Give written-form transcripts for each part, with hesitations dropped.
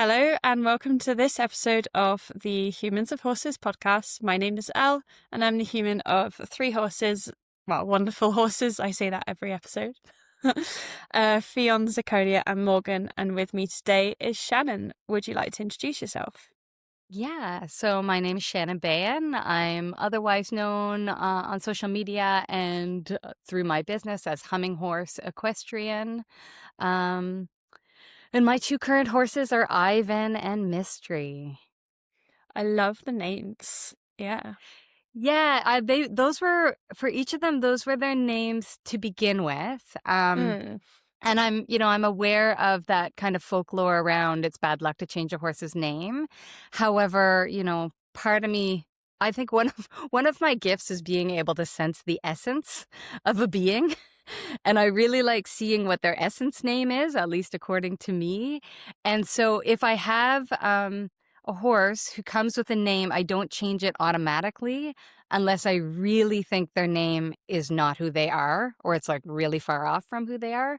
Hello and welcome to this episode of the Humans of Horses podcast. My name is Elle and I'm the human of three horses, well, wonderful horses. I say that every episode. Fionn, Zaconia and Morgan, and with me today is Shannon. Would you like to introduce yourself? Yeah, so my name is Shannon Beahen. I'm otherwise known on social media and through my business as Humminghorse equestrian. Um, and my two current horses are Ivan and Mystry. I love the names. Yeah. Yeah, those were for each of them. Those were their names to begin with. And I'm aware of that kind of folklore around it's bad luck to change a horse's name. However, part of me, I think one of my gifts is being able to sense the essence of a being. And I really like seeing what their essence name is, at least according to me. And so if I have a horse who comes with a name, I don't change it automatically unless I really think their name is not who they are, or it's like really far off from who they are.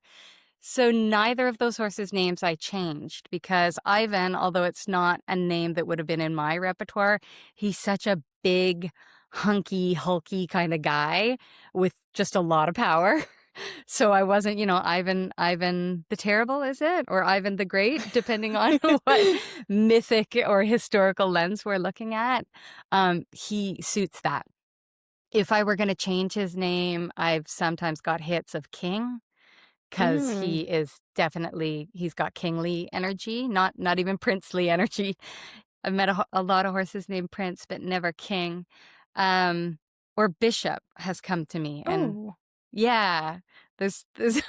So neither of those horses' names I changed because Ivan, although it's not a name that would have been in my repertoire, he's such a big, hunky, hulky kind of guy with just a lot of power. So I wasn't, Ivan the Terrible, is it? Or Ivan the Great, depending on what mythic or historical lens we're looking at. He suits that. If I were going to change his name, I've sometimes got hits of King because he's got kingly energy, not even princely energy. I've met a lot of horses named Prince, but never King. Or Bishop has come to me. And yeah, there's there's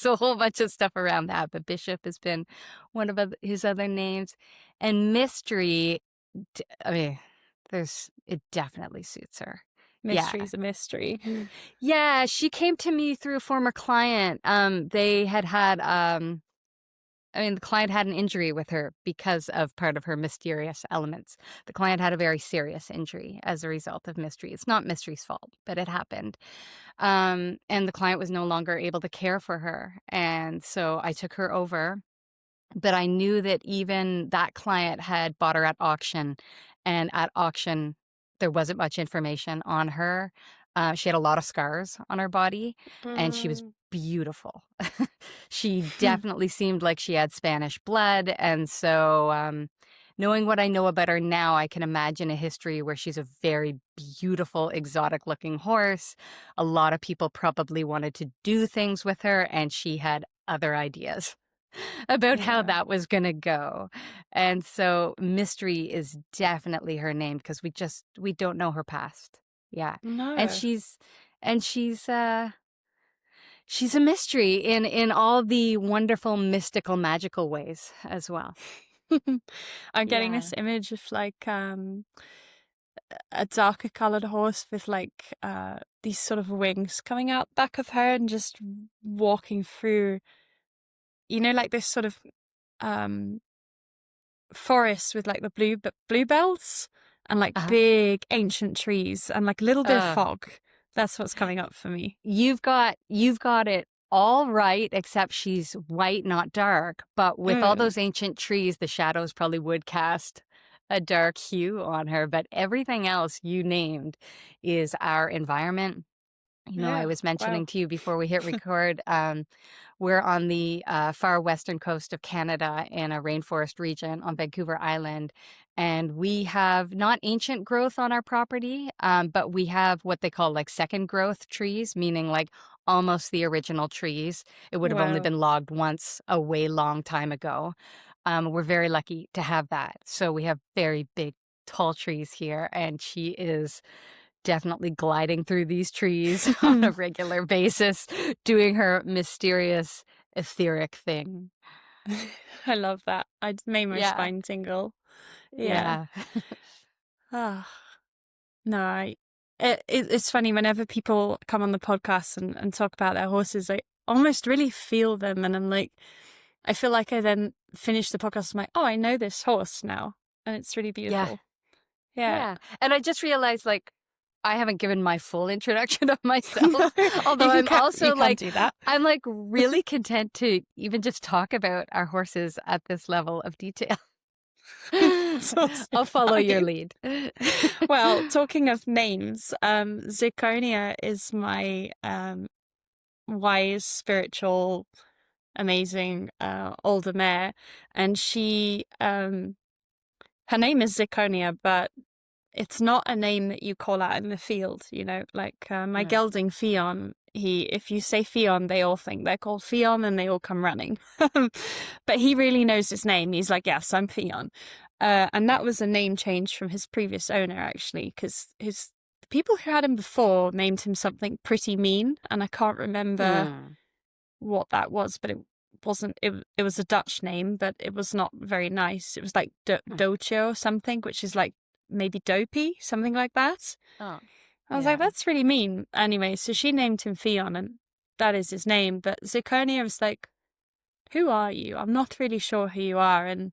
a whole bunch of stuff around that, but Bishop has been one of his other names. And Mystry, it definitely suits her. Mystry's a mystery. Yeah, she came to me through a former client. The client had an injury with her because of part of her mysterious elements. The client had a very serious injury as a result of Mystry. It's not Mystry's fault, but it happened. And the client was no longer able to care for her. And so I took her over. But I knew that even that client had bought her at auction. And at auction, there wasn't much information on her. She had a lot of scars on her body, and she was beautiful. She definitely seemed like she had Spanish blood. And so knowing what I know about her now, I can imagine a history where she's a very beautiful, exotic-looking horse. A lot of people probably wanted to do things with her, and she had other ideas about how that was going to go. And so Mystry is definitely her name because we don't know her past. Yeah. No. And she's a mystery in all the wonderful, mystical, magical ways as well. I'm getting this image of like a darker colored horse with like these sort of wings coming out back of her and just walking through, like this sort of forest with like the bluebells and like big ancient trees and like a little bit of fog. That's what's coming up for me. You've got it all right, except she's white, not dark. But with all those ancient trees, the shadows probably would cast a dark hue on her. But everything else you named is our environment. I was mentioning to you before we hit record, we're on the far western coast of Canada in a rainforest region on Vancouver Island. And we have not ancient growth on our property, but we have what they call like second growth trees, meaning like almost the original trees. It would have only been logged once a way long time ago. We're very lucky to have that. So we have very big, tall trees here, and she is definitely gliding through these trees on a regular basis, doing her mysterious, etheric thing. I love that. I made my spine tingle. Yeah. No, it's funny whenever people come on the podcast and talk about their horses, I almost really feel them, and I'm like, I feel like I then finish the podcast. I'm like, oh, I know this horse now, and it's really beautiful. Yeah. And I just realized, like, I haven't given my full introduction of myself, although I'm also like, do that. I'm like really content to even just talk about our horses at this level of detail. I'll follow your lead. Well, talking of names, Zirconia is my wise, spiritual, amazing older mare, and she her name is Zirconia, but it's not a name that you call out in the field, you know, like my gelding Fion. If you say Fion, they all think they're called Fion and they all come running. But he really knows his name. He's like, yes, I'm Fion. And that was a name change from his previous owner, actually, because the people who had him before named him something pretty mean, and I can't remember what that was, but it wasn't. It was a Dutch name, but it was not very nice. It was like Docho or something, which is like maybe dopey, something like that. Oh, I was like, that's really mean. Anyway, so she named him Fion, and that is his name. But Zirconia was like, who are you? I'm not really sure who you are. And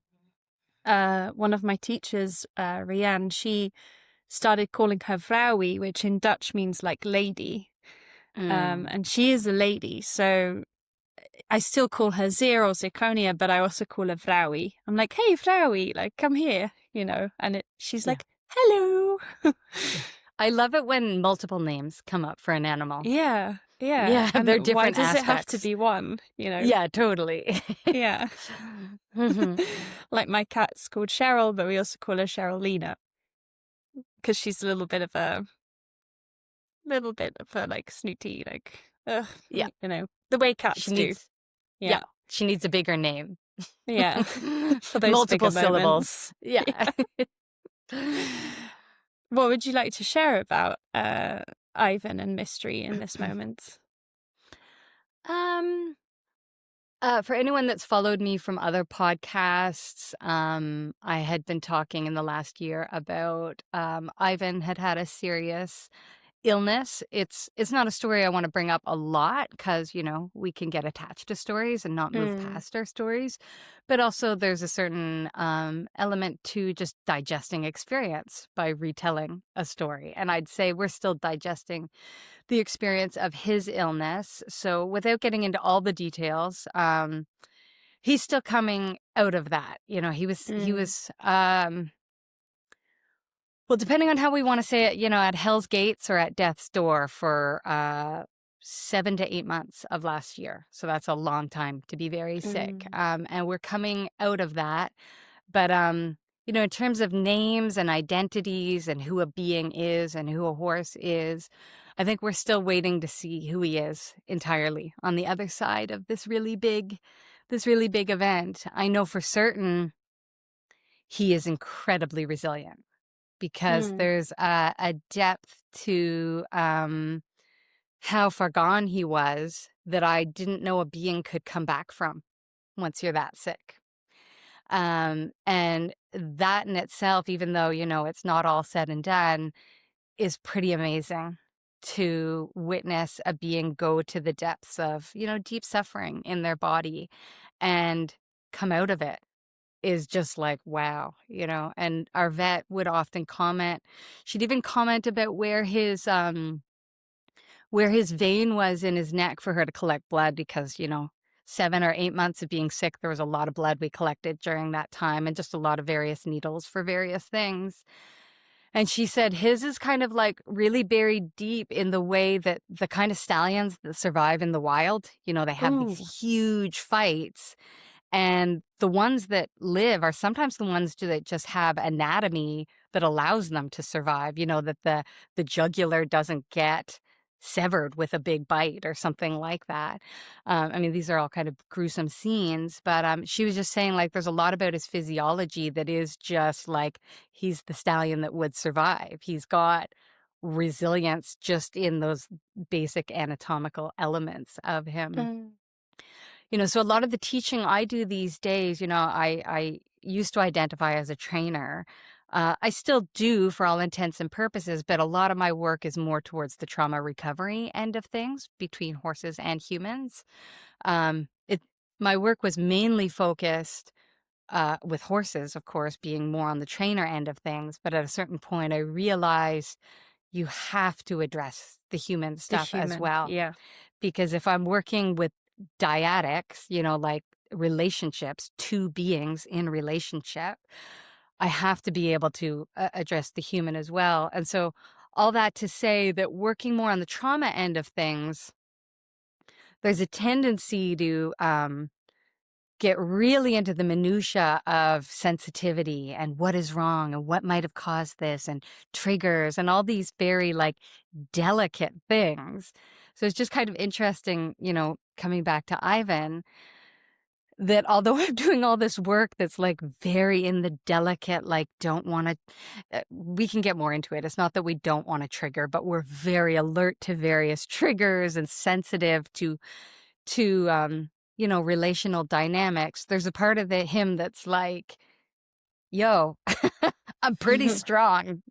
one of my teachers, Rianne, she started calling her Vrouwie, which in Dutch means like lady. And she is a lady. So I still call her Zir or Zirconia, but I also call her Vrouwie. I'm like, hey, Vrouwie, like, come here, you know. And she's like, hello. I love it when multiple names come up for an animal. Yeah. Yeah, and they're different why does aspects. it have to be one, you know? Yeah, totally. Yeah. Like my cat's called Cheryl, but we also call her Cherylina because she's a little bit of a like snooty, like, you know, the way cats do. Yeah, she needs a bigger name. Yeah, for those multiple bigger syllables. Yeah. What would you like to share about Ivan and Mystry in this moment? For anyone that's followed me from other podcasts, I had been talking in the last year about Ivan had a serious illness. It's not a story I want to bring up a lot because, you know, we can get attached to stories and not move past our stories. But also there's a certain element to just digesting experience by retelling a story. And I'd say we're still digesting the experience of his illness. So without getting into all the details, he's still coming out of that. You know, he was well, depending on how we want to say it, you know, at Hell's Gates or at Death's Door for 7 to 8 months of last year. So that's a long time to be very sick. And we're coming out of that. But, you know, in terms of names and identities and who a being is and who a horse is, I think we're still waiting to see who he is entirely on the other side of this really big event. I know for certain he is incredibly resilient because there's a depth to how far gone he was that I didn't know a being could come back from once you're that sick. And that in itself, even though, you know, it's not all said and done, is pretty amazing to witness a being go to the depths of, you know, deep suffering in their body and come out of it is just like, wow, you know. And our vet would often comment, she'd even comment about where his vein was in his neck for her to collect blood because, you know, 7 or 8 months of being sick, there was a lot of blood we collected during that time and just a lot of various needles for various things. And she said his is kind of like really buried deep in the way that the kind of stallions that survive in the wild, you know, they have these huge fights. And the ones that live are sometimes the ones that just have anatomy that allows them to survive, you know, that the jugular doesn't get severed with a big bite or something like that. I mean, these are all kind of gruesome scenes, but she was just saying, like, there's a lot about his physiology that is just like, he's the stallion that would survive. He's got resilience just in those basic anatomical elements of him. You know, so a lot of the teaching I do these days, you know, I used to identify as a trainer. I still do for all intents and purposes, but a lot of my work is more towards the trauma recovery end of things between horses and humans. My work was mainly focused with horses, of course, being more on the trainer end of things. But at a certain point, I realized you have to address the human stuff as well. Yeah. Because if I'm working with dyadics, you know, like relationships, two beings in relationship, I have to be able to address the human as well. And so all that to say that working more on the trauma end of things, there's a tendency to get really into the minutia of sensitivity and what is wrong and what might have caused this and triggers and all these very like delicate things. So it's just kind of interesting, coming back to Ivan, that although I'm doing all this work that's like very in the delicate, like don't want to, we can get more into it. It's not that we don't want to trigger, but we're very alert to various triggers and sensitive to relational dynamics. There's a part of him that's like, yo, I'm pretty strong,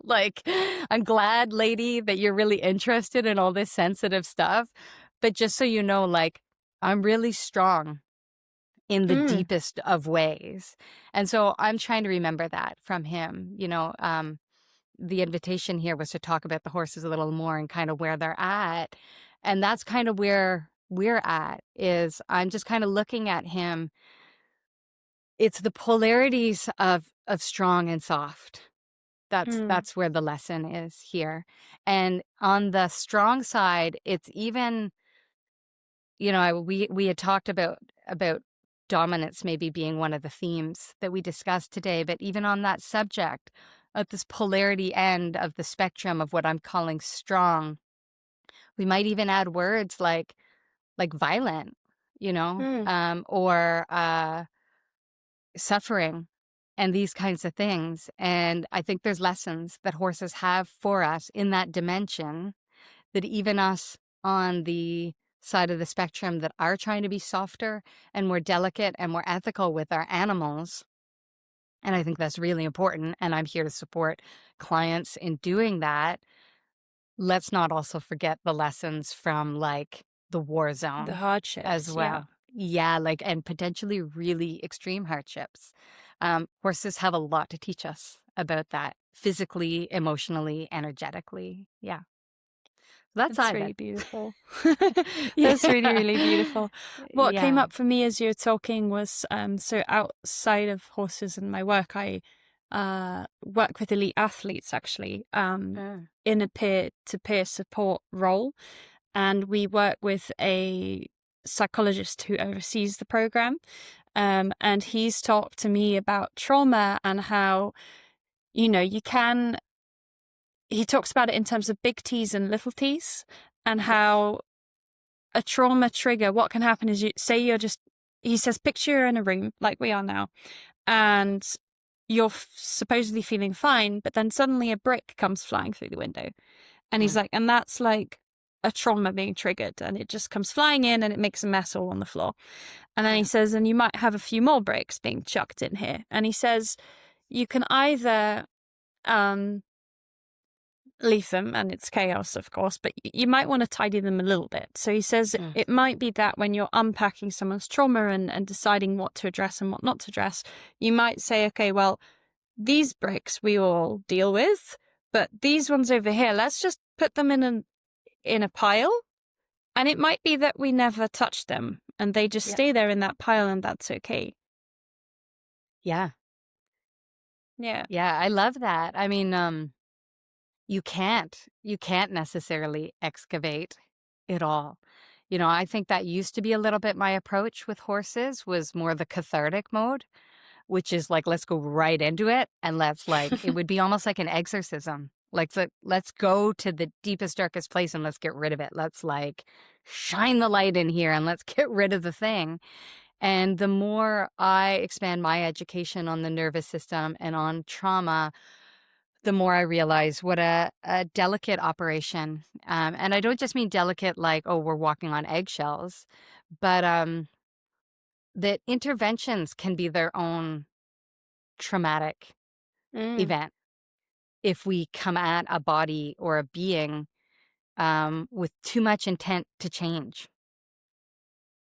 like, I'm glad, lady, that you're really interested in all this sensitive stuff. But just so you know, like, I'm really strong in the deepest of ways. And so I'm trying to remember that from him. The invitation here was to talk about the horses a little more and kind of where they're at. And that's kind of where we're at, is I'm just kind of looking at him. It's the polarities of strong and soft. That's where the lesson is here. And on the strong side, it's even, we had talked about dominance maybe being one of the themes that we discussed today, but even on that subject, at this polarity end of the spectrum of what I'm calling strong, we might even add words like violent, or suffering and these kinds of things. And I think there's lessons that horses have for us in that dimension, that even us on the side of the spectrum that are trying to be softer and more delicate and more ethical with our animals. And I think that's really important. And I'm here to support clients in doing that. Let's not also forget the lessons from like the war zone, the hardships as well. Yeah, like, and potentially really extreme hardships. Horses have a lot to teach us about that, physically, emotionally, energetically. Yeah. That's really beautiful. That's really, really beautiful. What came up for me as you were talking was, so outside of horses and my work, I work with elite athletes actually, in a peer-to-peer support role. And we work with a psychologist who oversees the program. And he's talked to me about trauma and how, he talks about it in terms of big T's and little T's, and how a trauma trigger, what can happen is he says, picture you're in a room like we are now, and you're supposedly feeling fine, but then suddenly a brick comes flying through the window. And he's like, and that's like a trauma being triggered, and it just comes flying in and it makes a mess all on the floor. And then he says, and you might have a few more bricks being chucked in here. And he says, you can either leave them, and it's chaos, of course, but you might want to tidy them a little bit. So he says it might be that when you're unpacking someone's trauma and deciding what to address and what not to address, you might say, okay, well, these bricks we all deal with, but these ones over here, let's just put them in a pile. And it might be that we never touch them and they just stay there in that pile, and that's okay. Yeah. Yeah. Yeah, I love that. I mean, you can't necessarily excavate it all. I think that used to be a little bit my approach with horses, was more the cathartic mode, which is like, let's go right into it. And it would be almost like an exorcism. Like, let's go to the deepest, darkest place and let's get rid of it. Let's like shine the light in here and let's get rid of the thing. And the more I expand my education on the nervous system and on trauma, the more I realize what a delicate operation. And I don't just mean delicate like, oh, we're walking on eggshells, but that interventions can be their own traumatic event if we come at a body or a being with too much intent to change.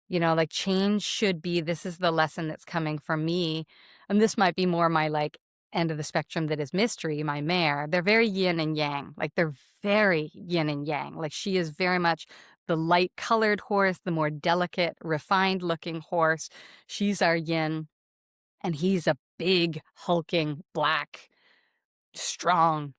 Like, change should be, this is the lesson that's coming from me. And this might be more my like end of the spectrum that is Mystry, my mare. They're very yin and yang. Like, they're very yin and yang. Like, she is very much the light colored horse, the more delicate, refined looking horse. She's our yin, and he's a big, hulking, black, strong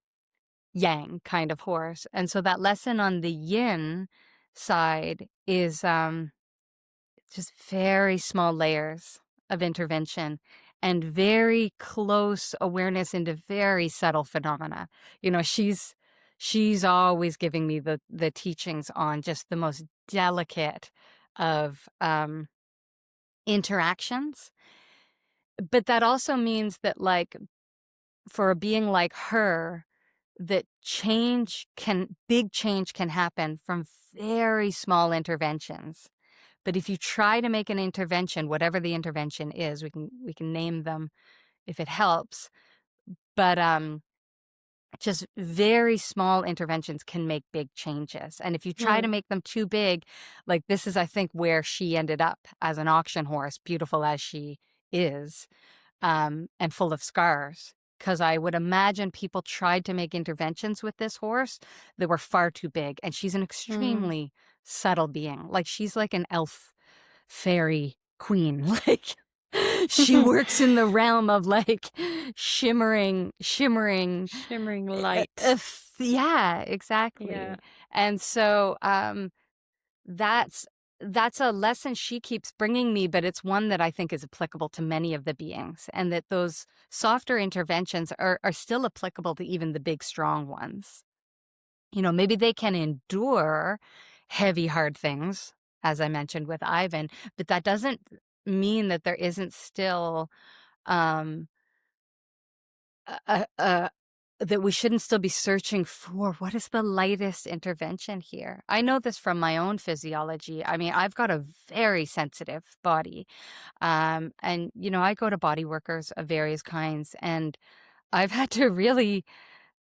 yang kind of horse. And so that lesson on the yin side is just very small layers of intervention and very close awareness into very subtle phenomena. You know, she's always giving me the teachings on just the most delicate of interactions. But that also means that, like, for a being like her, that big change can happen from very small interventions. But if you try to make an intervention, whatever the intervention is, we can name them if it helps. But just very small interventions can make big changes. And if you try to make them too big, like this is, I think, where she ended up as an auction horse, beautiful as she is, and full of scars. Because I would imagine people tried to make interventions with this horse that were far too big. And she's an extremely subtle being. Like, she's like an elf fairy queen. Like, she works in the realm of like shimmering light. Yeah, exactly. Yeah. And so that's a lesson she keeps bringing me, but it's one that I think is applicable to many of the beings, and that those softer interventions are still applicable to even the big, strong ones. You know, maybe they can endure heavy, hard things, as I mentioned with Ivan, but that doesn't mean that there isn't still that we shouldn't still be searching for what is the lightest intervention here. I know this from my own physiology. I mean, I've got a very sensitive body. And, you know, I go to body workers of various kinds, and I've had to really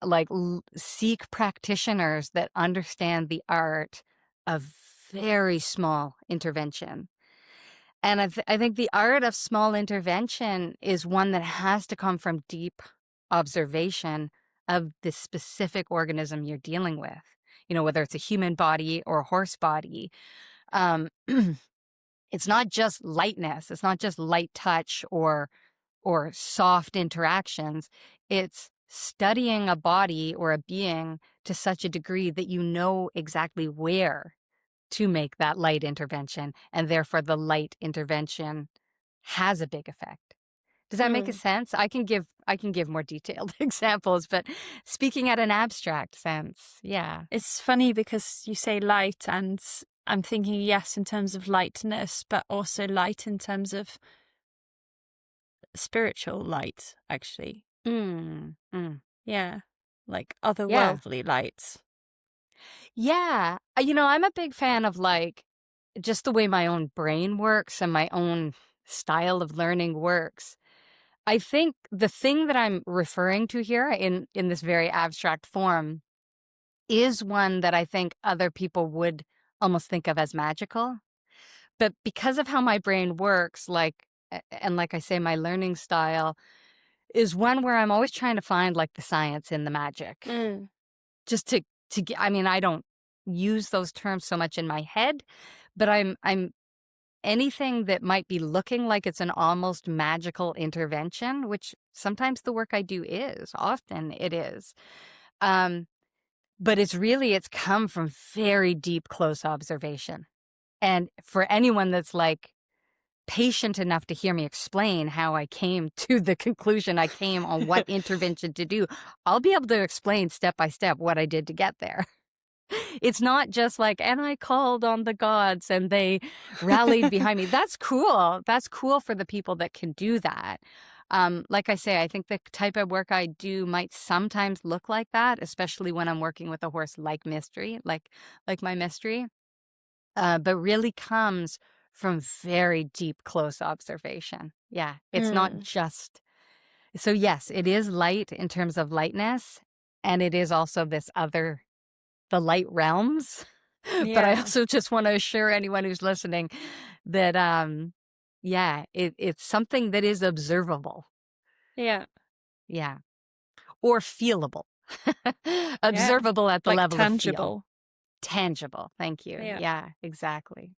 like seek practitioners that understand the art of very small intervention. And I think the art of small intervention is one that has to come from deep observation of the specific organism you're dealing with. You know, whether it's a human body or a horse body. It's not just lightness. It's not just light touch or soft interactions. It's studying a body or a being to such a degree that you know exactly where to make that light intervention, and therefore the light intervention has a big effect. Does that make a sense? I can give more detailed examples, but speaking at an abstract sense, yeah. It's funny because you say light, and I'm thinking, yes, in terms of lightness, but also light in terms of spiritual light, actually. Yeah, like otherworldly light. Yeah. You know, I'm a big fan of like just the way my own brain works and my own style of learning works. I think the thing that I'm referring to here in this very abstract form is one that I think other people would almost think of as magical. But because of how my brain works, like, and like I say, my learning style is one where I'm always trying to find like the science in the magic. Just to get, I mean, I don't use those terms so much in my head, but I'm anything that might be looking like it's an almost magical intervention, which sometimes the work I do is, often it is. But it's come from very deep, close observation. And for anyone that's like patient enough to hear me explain how I came to the conclusion I came on what intervention to do, I'll be able to explain step by step what I did to get there. It's not just like, and I called on the gods and they rallied behind me. That's cool. That's cool for the people that can do that. Like I say, I think the type of work I do might sometimes look like that, especially when I'm working with a horse like Mystry, like my Mystry, but really comes from very deep, close observation. Yeah, it's not just... So yes, it is light in terms of lightness, and it is also this other... the light realms. Yeah. But I also just want to assure anyone who's listening that it's something that is observable. Yeah Or feelable. Observable at the like level tangible. of feel. Tangible, thank you. Yeah, exactly.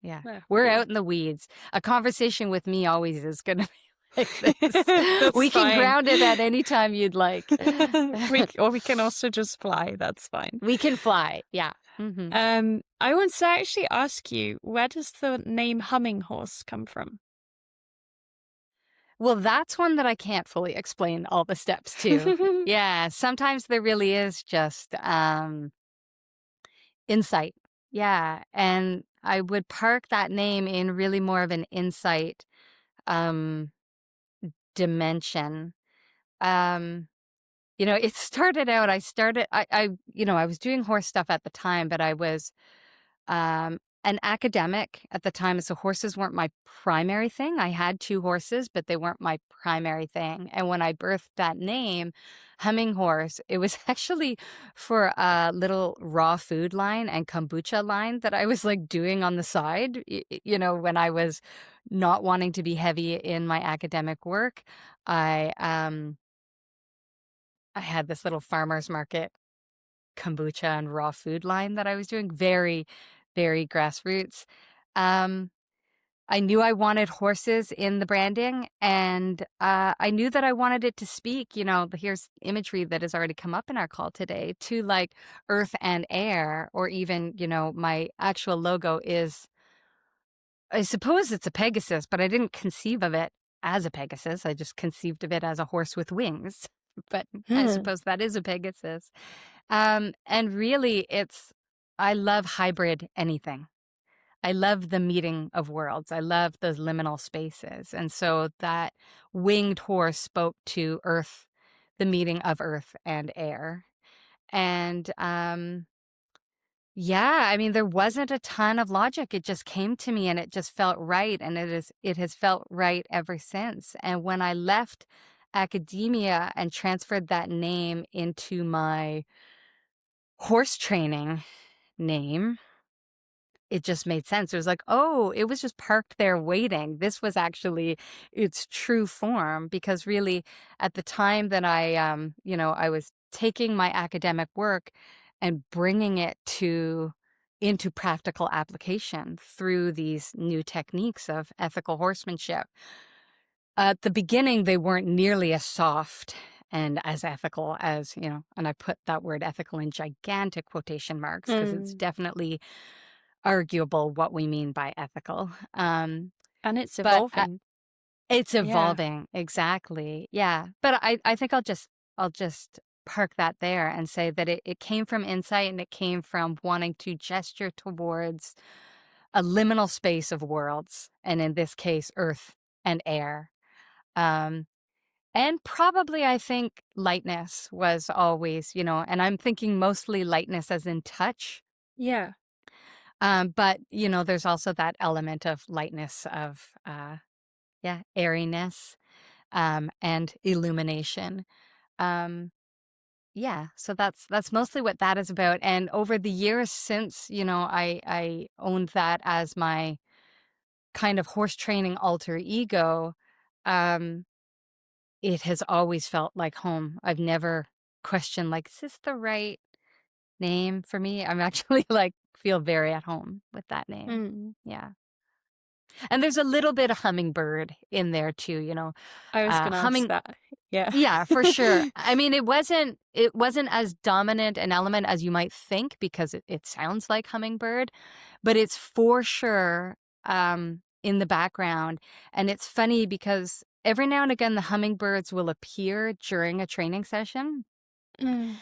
Yeah. We're cool. out in the weeds. A conversation with me always is gonna be like this. That's We can fine. ground it at any time you'd like. Or we can also just fly. That's fine. We can fly. Yeah. Mm-hmm. I want to actually ask you, where does the name Humminghorse come from? Well, that's one that I can't fully explain all the steps to. Yeah, sometimes there really is just insight. Yeah, and I would park that name in really more of an insight um, dimension. Um, it started out. I was doing horse stuff at the time, but I was an academic at the time, so horses weren't my primary thing. I had 2 horses, but they weren't my primary thing. And when I birthed that name, Humminghorse, it was actually for a little raw food line and kombucha line that I was like doing on the side, when I was not wanting to be heavy in my academic work. I had this little farmer's market kombucha and raw food line that I was doing, very, very grassroots. Um, I knew I wanted horses in the branding, and I knew that I wanted it to speak, here's imagery that has already come up in our call today, to like earth and air, or even, my actual logo is, I suppose it's a Pegasus, but I didn't conceive of it as a Pegasus. I just conceived of it as a horse with wings. But I suppose that is a Pegasus. And really, I love hybrid anything. I love the meeting of worlds. I love those liminal spaces. And so that winged horse spoke to earth, the meeting of earth and air. And yeah, I mean, there wasn't a ton of logic. It just came to me and it just felt right. And it has felt right ever since. And when I left academia and transferred that name into my horse training name, it just made sense. It was like, oh, it was just parked there waiting. This was actually its true form, because really at the time that I was taking my academic work and bringing it into practical application through these new techniques of ethical horsemanship. At the beginning, they weren't nearly as soft and as ethical as, and I put that word ethical in gigantic quotation marks because it's definitely arguable what we mean by ethical. And it's But evolving. it's Yeah. evolving. Exactly. Yeah. But I think I'll just park that there and say that it came from insight, and it came from wanting to gesture towards a liminal space of worlds. And in this case, earth and air. And probably I think lightness was always, and I'm thinking mostly lightness as in touch. Yeah. But, there's also that element of lightness of, airiness, and illumination. Yeah, so that's mostly what that is about. And over the years since, I owned that as my kind of horse training alter ego, um, it has always felt like home. I've never questioned, like, is this the right name for me? I'm actually feel very at home with that name. Yeah. And there's a little bit of hummingbird in there too, I was going to ask that. Yeah. Yeah, for sure. I mean, it wasn't as dominant an element as you might think, because it sounds like hummingbird, but it's for sure in the background. And it's funny because every now and again the hummingbirds will appear during a training session. And,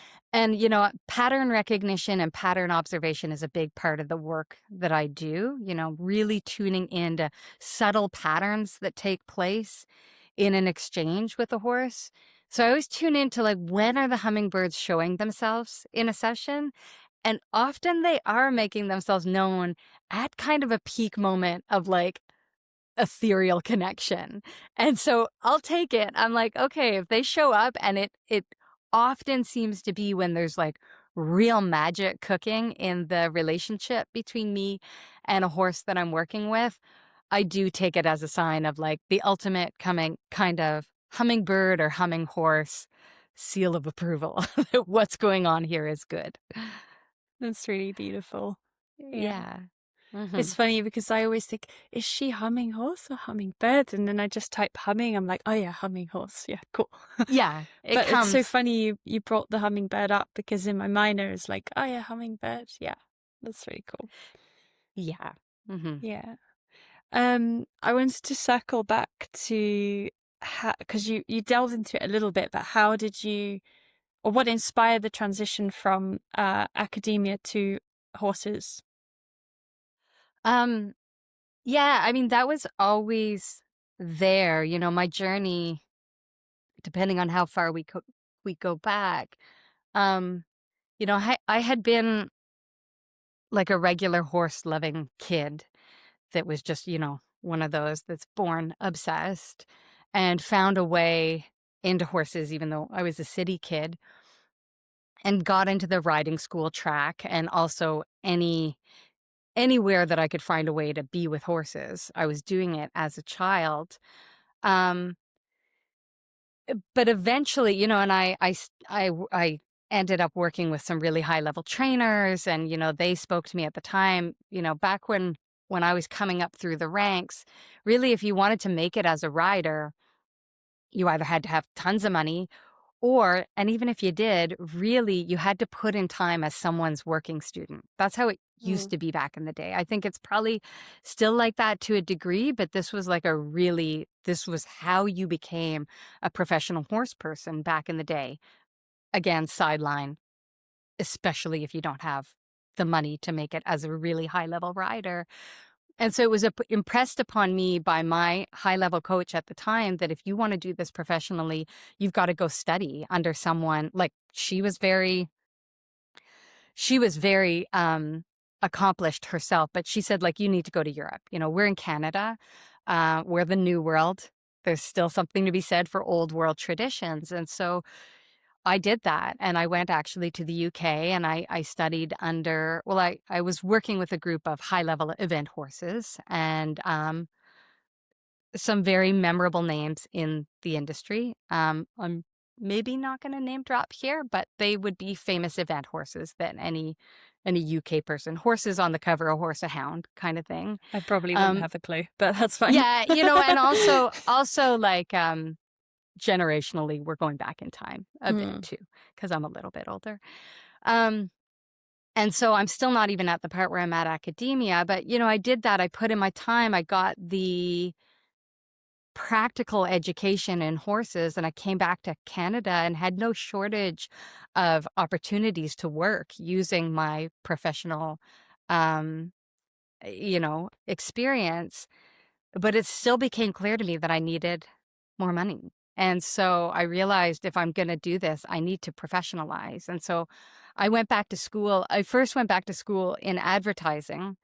pattern recognition and pattern observation is a big part of the work that I do, really tuning into subtle patterns that take place in an exchange with a horse. So I always tune into when are the hummingbirds showing themselves in a session? And often they are making themselves known at kind of a peak moment of ethereal connection. And so I'll take it. I'm like, okay, if they show up, and it often seems to be when there's real magic cooking in the relationship between me and a horse that I'm working with, I do take it as a sign of the ultimate coming kind of hummingbird or humming horse seal of approval. What's going on here is good. That's really beautiful. Yeah. It's funny because I always think, is she humminghorse or hummingbird? And then I just type humming. I'm like, oh yeah, humminghorse. Yeah, cool. Yeah, But it's so funny you brought the hummingbird up, because in my mind I was like, oh yeah, hummingbird. Yeah, that's really cool. Yeah. Yeah. I wanted to circle back to because you delved into it a little bit, but how did you, or what inspired the transition from academia to horses? Yeah, I mean, that was always there. You know, my journey, depending on how far we go back, um, you know, I had been like a regular horse loving kid that was just, you know, one of those that's born obsessed, and found a way into horses, even though I was a city kid, and got into the riding school track, and also anywhere that I could find a way to be with horses. I was doing it as a child. Um, but eventually, you know, and I ended up working with some really high level trainers, and, you know, they spoke to me at the time, you know, back when I was coming up through the ranks, really, if you wanted to make it as a rider, you either had to have tons of money, or, and even if you did, really, you had to put in time as someone's working student. That's how it used to be back in the day. I think it's probably still like that to a degree, but this was like this was how you became a professional horse person back in the day. Again, sideline, especially if you don't have the money to make it as a really high level rider. And so it was impressed upon me by my high-level coach at the time that if you want to do this professionally, you've got to go study under someone. Like, she was very accomplished herself, but she said, like, you need to go to Europe. You know, we're in Canada. We're the new world. There's still something to be said for old world traditions. And so I did that, and I went actually to the UK, and I studied under, well, I was working with a group of high-level event horses, and some very memorable names in the industry. I'm maybe not going to name drop here, but they would be famous event horses that any UK person, horses on the cover, a horse, a hound kind of thing. I probably wouldn't have a clue, but that's fine. Yeah, you know, and also like generationally, we're going back in time a bit too, because I'm a little bit older. And so I'm still not even at the part where I'm at academia, but, you know, I did that. I put in my time. I got the practical education in horses, and I came back to Canada and had no shortage of opportunities to work using my professional, um, you know, experience. But it still became clear to me that I needed more money. And so I realized if I'm going to do this, I need to professionalize. And so I went back to school. I first went back to school in advertising,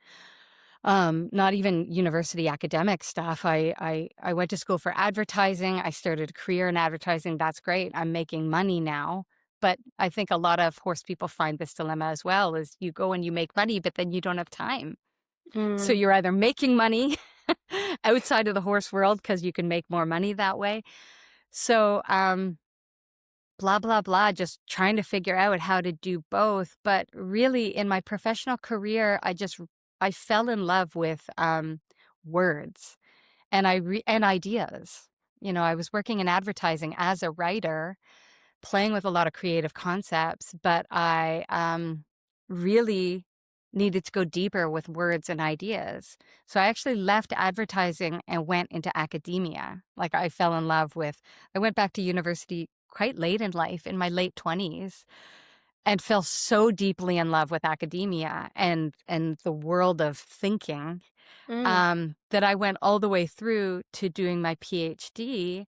not even university academic stuff. I went to school for advertising. I started a career in advertising. That's great. I'm making money now. But I think a lot of horse people find this dilemma as well, is you go and you make money, but then you don't have time. So you're either making money outside of the horse world because you can make more money that way. So, blah, blah, blah, just trying to figure out how to do both. But really, in my professional career, I fell in love with words, and and ideas. You know, I was working in advertising as a writer, playing with a lot of creative concepts, but I really needed to go deeper with words and ideas. So I actually left advertising and went into academia. Like, I fell in love with, I went back to university quite late in life, in my late 20s, and fell so deeply in love with academia and the world of thinking, that I went all the way through to doing my PhD.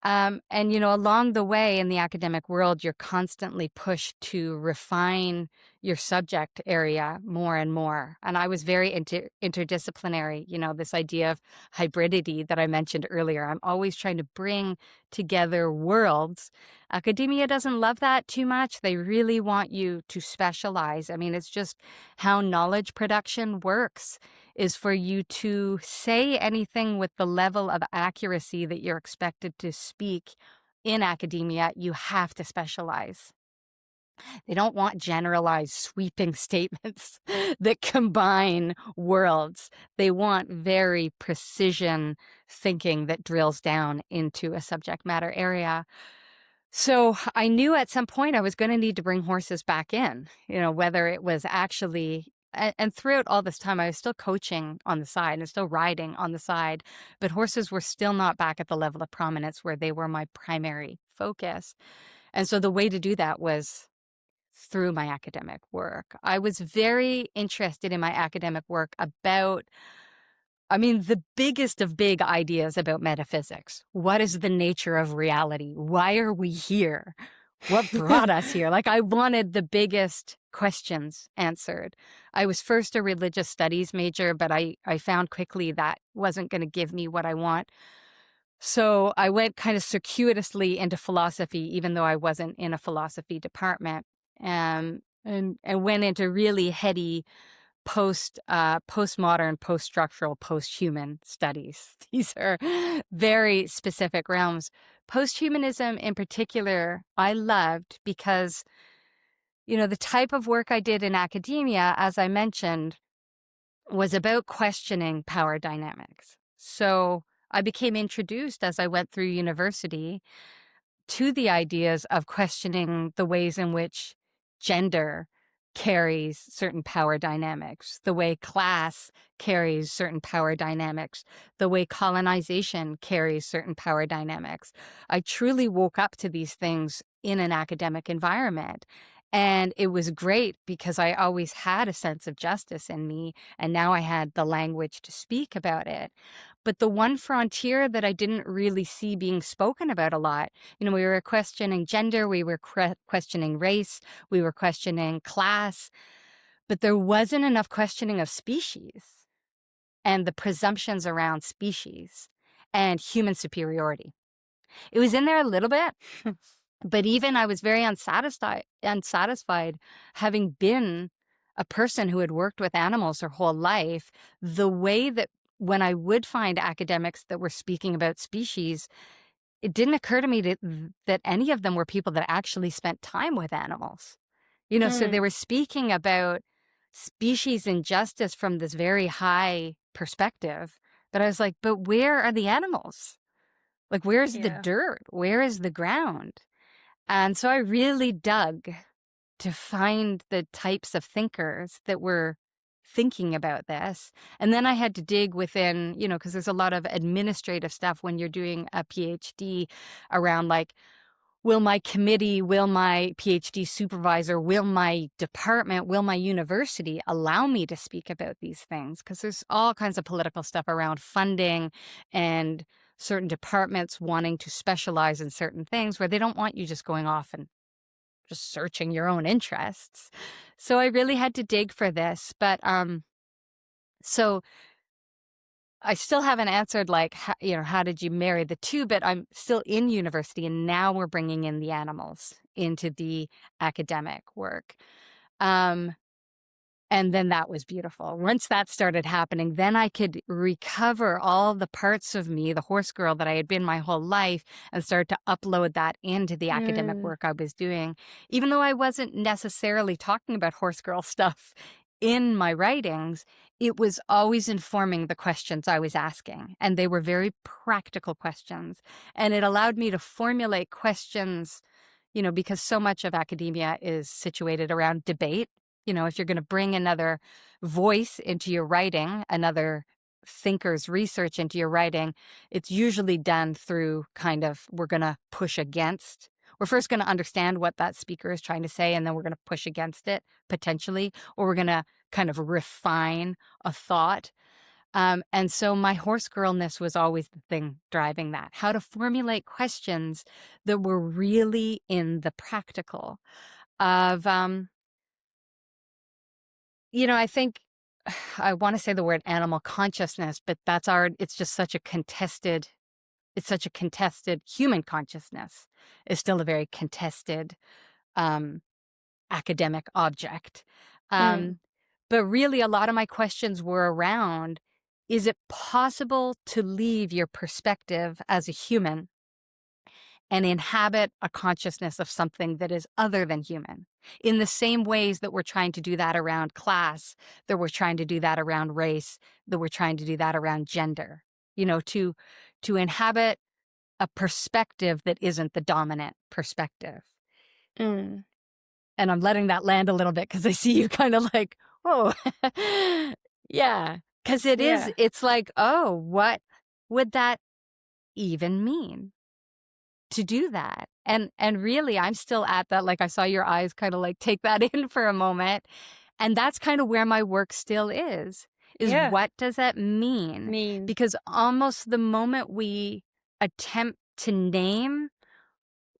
And, you know, along the way in the academic world, you're constantly pushed to refine your subject area more and more. And I was very interdisciplinary, you know, this idea of hybridity that I mentioned earlier. I'm always trying to bring together worlds. Academia doesn't love that too much. They really want you to specialize. I mean, it's just how knowledge production works, is for you to say anything with the level of accuracy that you're expected to speak in academia, you have to specialize. They don't want generalized, sweeping statements that combine worlds. They want very precision thinking that drills down into a subject matter area. So I knew at some point I was going to need to bring horses back in, whether it was actually, and throughout all this time, I was still coaching on the side and still riding on the side, but horses were still not back at the level of prominence where they were my primary focus. And so the way to do that was through my academic work. I was very interested in my academic work about, the biggest of big ideas about metaphysics. What is the nature of reality? Why are we here? What brought us here? Like, I wanted the biggest questions answered. I was first a religious studies major, but I found quickly that wasn't going to give me what I want. So I went kind of circuitously into philosophy, even though I wasn't in a philosophy department, and went into really heady postmodern, post-structural, post-human studies. These are very specific realms. Posthumanism in particular, I loved because, the type of work I did in academia, as I mentioned, was about questioning power dynamics. So I became introduced as I went through university to the ideas of questioning the ways in which gender carries certain power dynamics, the way class carries certain power dynamics, the way colonization carries certain power dynamics. I truly woke up to these things in an academic environment. And it was great because I always had a sense of justice in me, and now I had the language to speak about it. But the one frontier that I didn't really see being spoken about a lot, we were questioning gender, we were questioning race, we were questioning class, but there wasn't enough questioning of species and the presumptions around species and human superiority. It was in there a little bit, but even I was very unsatisfied having been a person who had worked with animals their whole life, the way that when I would find academics that were speaking about species, it didn't occur to me that any of them were people that actually spent time with animals. So they were speaking about species injustice from this very high perspective. But I was like, but where are the animals? Like, where's the dirt? Where is the ground? And so I really dug to find the types of thinkers that were thinking about this. And then I had to dig within, because there's a lot of administrative stuff when you're doing a PhD around, like, will my committee, will my PhD supervisor, will my department, will my university allow me to speak about these things? Because there's all kinds of political stuff around funding and certain departments wanting to specialize in certain things where they don't want you just going off and just searching your own interests. So I really had to dig for this. But so I still haven't answered, like, how did you marry the two? But I'm still in university, and now we're bringing in the animals into the academic work. And then that was beautiful. Once that started happening, then I could recover all the parts of me, the horse girl that I had been my whole life, and start to upload that into the academic work I was doing. Even though I wasn't necessarily talking about horse girl stuff in my writings, it was always informing the questions I was asking. And they were very practical questions. And it allowed me to formulate questions, because so much of academia is situated around debate. If you're going to bring another voice into your writing, another thinker's research into your writing, it's usually done through kind of, we're going to push against. We're first going to understand what that speaker is trying to say, and then we're going to push against it, potentially, or we're going to kind of refine a thought. And so my horse girlness was always the thing driving that, how to formulate questions that were really in the practical of, I think I want to say the word animal consciousness, but it's just such a contested, human consciousness is still a very contested academic object. But really a lot of my questions were around, is it possible to leave your perspective as a human and inhabit a consciousness of something that is other than human? in the same ways that we're trying to do that around class, that we're trying to do that around race, that we're trying to do that around gender, to inhabit a perspective that isn't the dominant perspective. Mm. And I'm letting that land a little bit because I see you kind of like, whoa. Yeah. Because Yeah. it's like, oh, what would that even mean to do that? And really, I'm still at that, like I saw your eyes kind of like take that in for a moment. And that's kind of where my work still is Yeah. what does that mean? Mean. Because almost the moment we attempt to name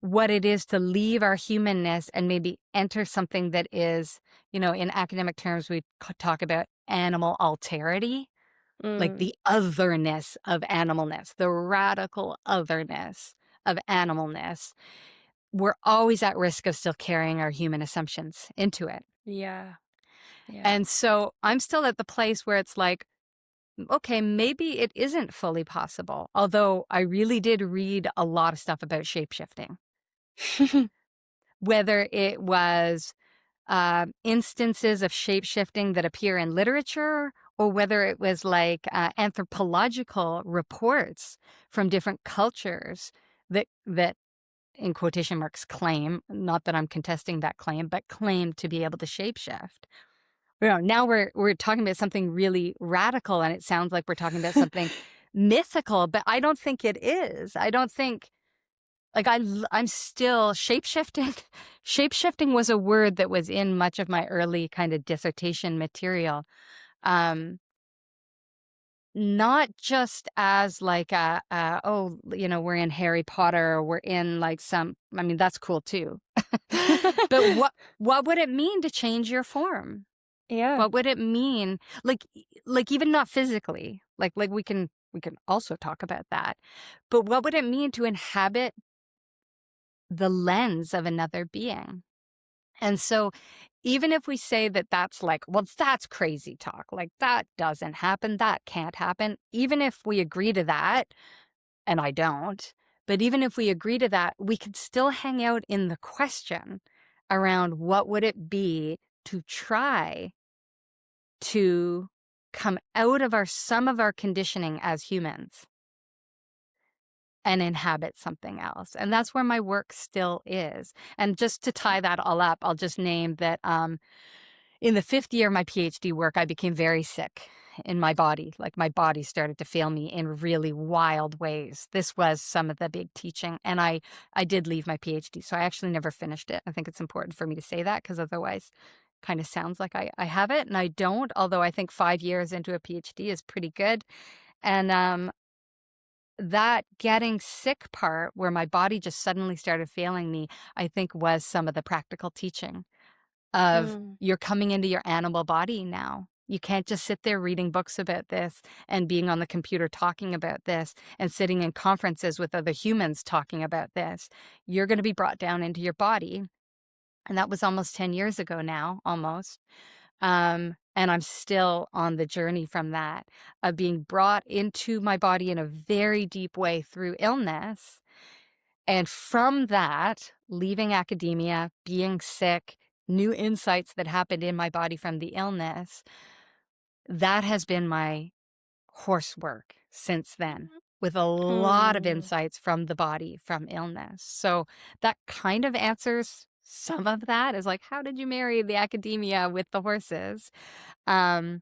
what it is to leave our humanness and maybe enter something that is, in academic terms, we talk about animal alterity, like Mm. the otherness of animalness, the radical otherness of animalness. We're always at risk of still carrying our human assumptions into it. Yeah. Yeah. And so I'm still at the place where it's like, okay, maybe it isn't fully possible. Although I really did read a lot of stuff about shapeshifting, whether it was instances of shapeshifting that appear in literature, or whether it was like anthropological reports from different cultures that in quotation marks claim, not that I'm contesting that claim, but claim to be able to shapeshift. Now we're talking about something really radical, and it sounds like we're talking about something mythical, but I don't think it is. I don't think, like, I'm still shapeshifting. Shapeshifting was a word that was in much of my early kind of dissertation material. Not just as like we're in Harry Potter, or we're in like I mean, that's cool too. But what would it mean to change your form? Yeah. What would it mean? Like even not physically. Like we can also talk about that. But what would it mean to inhabit the lens of another being? And so even if we say that that's like, well, that's crazy talk, like that doesn't happen, that can't happen, even if we agree to that, and I don't, but even if we agree to that, we could still hang out in the question around what would it be to try to come out of some of our conditioning as humans and inhabit something else. And that's where my work still is. And just to tie that all up, I'll just name that in the 5th year of my PhD work, I became very sick in my body. Like my body started to fail me in really wild ways. This was some of the big teaching. And I did leave my PhD. So I actually never finished it. I think it's important for me to say that, because otherwise it kind of sounds like I have it, and I don't. Although I think 5 years into a PhD is pretty good. And that getting sick part, where my body just suddenly started failing me, I think was some of the practical teaching of Mm. you're coming into your animal body now. You can't just sit there reading books about this and being on the computer talking about this and sitting in conferences with other humans talking about this. You're going to be brought down into your body. And that was almost 10 years ago now, almost. And I'm still on the journey from that, of being brought into my body in a very deep way through illness. And from that, leaving academia, being sick, new insights that happened in my body from the illness, that has been my horse work since then, with a lot of Mm. insights from the body from illness. So that kind of answers some of that, is like, how did you marry the academia with the horses? But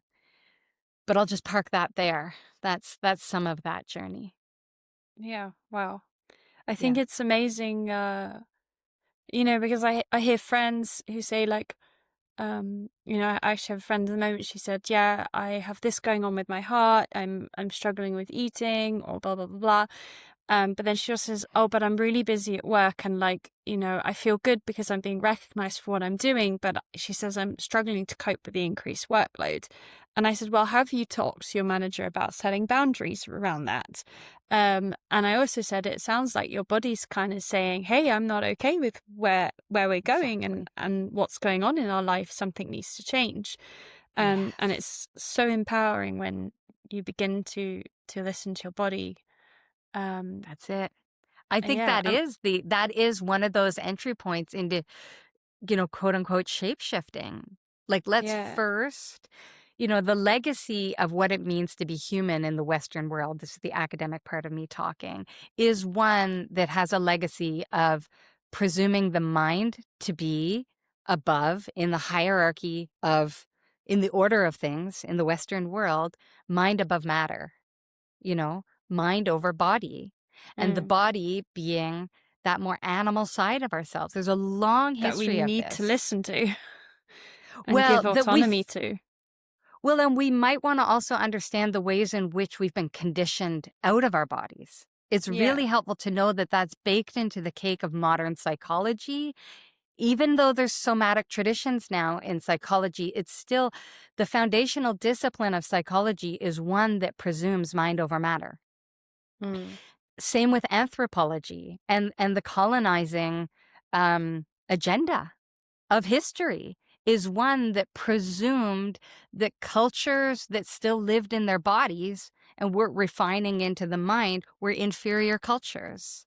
I'll just park that there. That's some of that journey. Yeah. Wow. I think Yeah. it's amazing, because I hear friends who say like, I actually have a friend at the moment. She said, "Yeah, I have this going on with my heart. I'm struggling with eating, or blah blah blah blah." But then she also says, "Oh, but I'm really busy at work, and like, I feel good because I'm being recognized for what I'm doing." But she says, "I'm struggling to cope with the increased workload." And I said, "Well, have you talked to your manager about setting boundaries around that?" And I also said, "It sounds like your body's kind of saying, 'Hey, I'm not okay with where we're going, Exactly. and what's going on in our life. Something needs to change.'" And Yes. it's so empowering when you begin to listen to your body. That's it. I think Yeah. that is one of those entry points into quote unquote shape shifting. Like, let's first, the legacy of what it means to be human in the Western world, this is the academic part of me talking, is one that has a legacy of presuming the mind to be above in the hierarchy of, in the order of things in the Western world, mind above matter, mind over body, and the body being that more animal side of ourselves. There's a long history that we of need this. to listen to and Well, give autonomy to. Well, and we might want to also understand the ways in which we've been conditioned out of our bodies. It's really helpful to know that that's baked into the cake of modern psychology. Even though there's somatic traditions now in psychology, it's still the foundational discipline of psychology is one that presumes mind over matter. Same with anthropology and the colonizing agenda of history is one that presumed that cultures that still lived in their bodies and were refining into the mind were inferior cultures.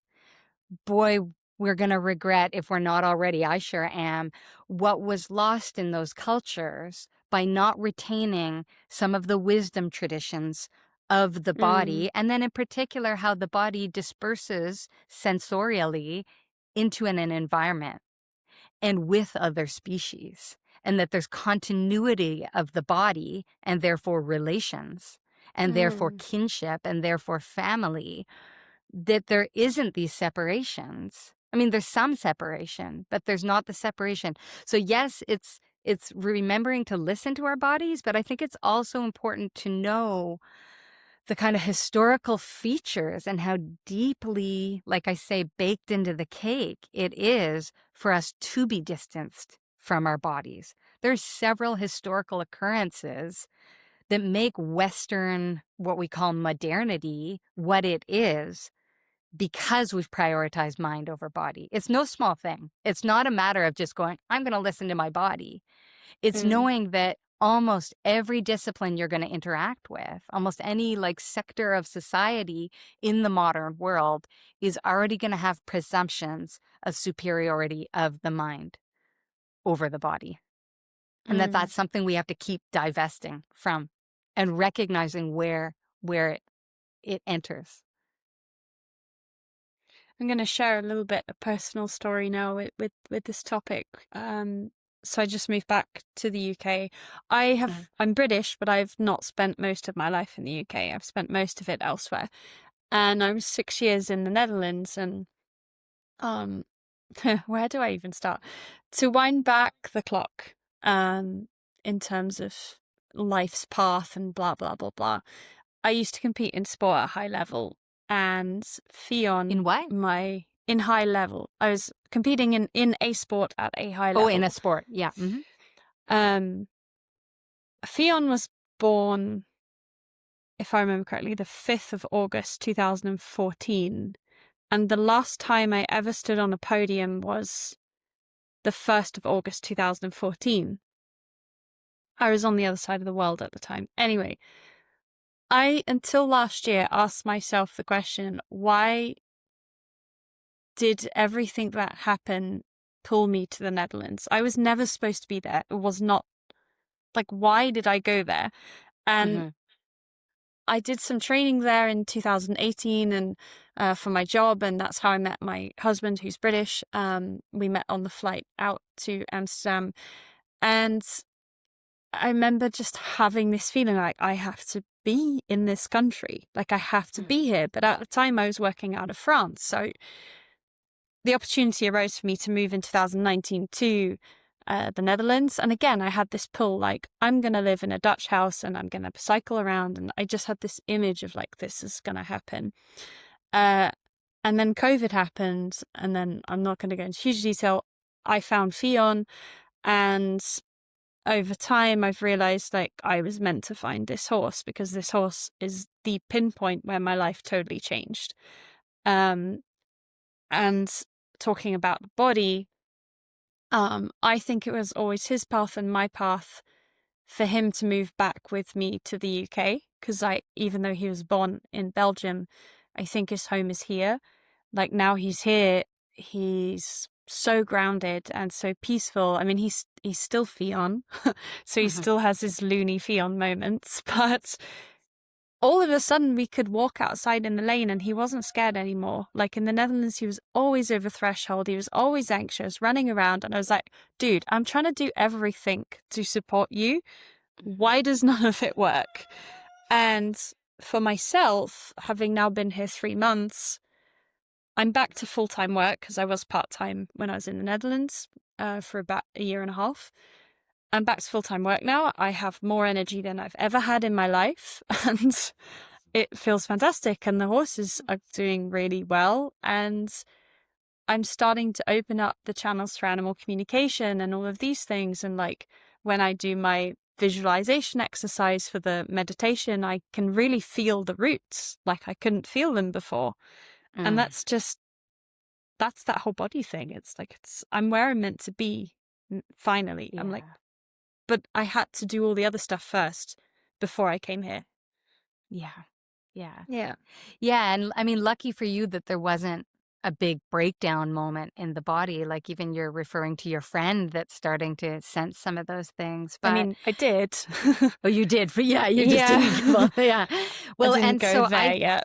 Boy, we're going to regret, if we're not already, I sure am, what was lost in those cultures by not retaining some of the wisdom traditions of the body, and then in particular how the body disperses sensorially into an environment and with other species, and that there's continuity of the body and therefore relations and therefore kinship and therefore family, that there isn't these separations. I mean, there's some separation, but there's not the separation. So yes, it's remembering to listen to our bodies, but I think it's also important to know the kind of historical features and how deeply, like I say, baked into the cake it is for us to be distanced from our bodies. There's several historical occurrences that make Western, what we call modernity, what it is, because we've prioritized mind over body. It's no small thing. It's not a matter of just going, I'm going to listen to my body. It's knowing that almost every discipline you're going to interact with, almost any like sector of society in the modern world, is already going to have presumptions of superiority of the mind over the body. And that's something we have to keep divesting from and recognizing where it enters. I'm going to share a little bit of personal story now with this topic. So I just moved back to the UK. I'm British, but I've not spent most of my life in the UK. I've spent most of it elsewhere. And I was 6 years in the Netherlands, and where do I even start? To wind back the clock, in terms of life's path and blah, blah, blah, blah. I used to compete in sport at high level, and Fionn... In what? In high level. I was competing in a sport at a high level. Oh, in a sport, yeah. Fionn was born, if I remember correctly, the 5th of August 2014. And the last time I ever stood on a podium was the 1st of August 2014. I was on the other side of the world at the time. Anyway, I, until last year, asked myself the question, why did everything that happened pull me to the Netherlands? I was never supposed to be there. It was not, like, why did I go there? And I did some training there in 2018 and for my job, and that's how I met my husband, who's British. We met on the flight out to Amsterdam, and I remember just having this feeling like I have to be in this country, like I have to be here. But at the time I was working out of France, so the opportunity arose for me to move in 2019 to the Netherlands. And again, I had this pull, like, I'm going to live in a Dutch house and I'm going to cycle around. And I just had this image of like, this is going to happen. And then COVID happened. And then I'm not going to go into huge detail. I found Fionn, and over time I've realized like I was meant to find this horse, because this horse is the pinpoint where my life totally changed. And talking about the body, I think it was always his path and my path for him to move back with me to the UK, because even though he was born in Belgium, I think his home is here. Like, now he's here, he's so grounded and so peaceful. I mean, he's still Fion, so he still has his loony Fion moments, but all of a sudden we could walk outside in the lane and he wasn't scared anymore. Like in the Netherlands, he was always over threshold. He was always anxious, running around. And I was like, dude, I'm trying to do everything to support you. Why does none of it work? And for myself, having now been here 3 months, I'm back to full-time work because I was part-time when I was in the Netherlands for about 1.5 years. I'm back to full-time work now. I have more energy than I've ever had in my life, and it feels fantastic. And the horses are doing really well. And I'm starting to open up the channels for animal communication and all of these things. And like when I do my visualization exercise for the meditation, I can really feel the roots like I couldn't feel them before. And that's that whole body thing. It's like, I'm where I'm meant to be. Finally, I'm like, but I had to do all the other stuff first before I came here. Yeah. And I mean, lucky for you that there wasn't a big breakdown moment in the body. Like even you're referring to your friend that's starting to sense some of those things. But I mean, I did. Oh, you did. You just didn't. Well, I didn't and go so there yet.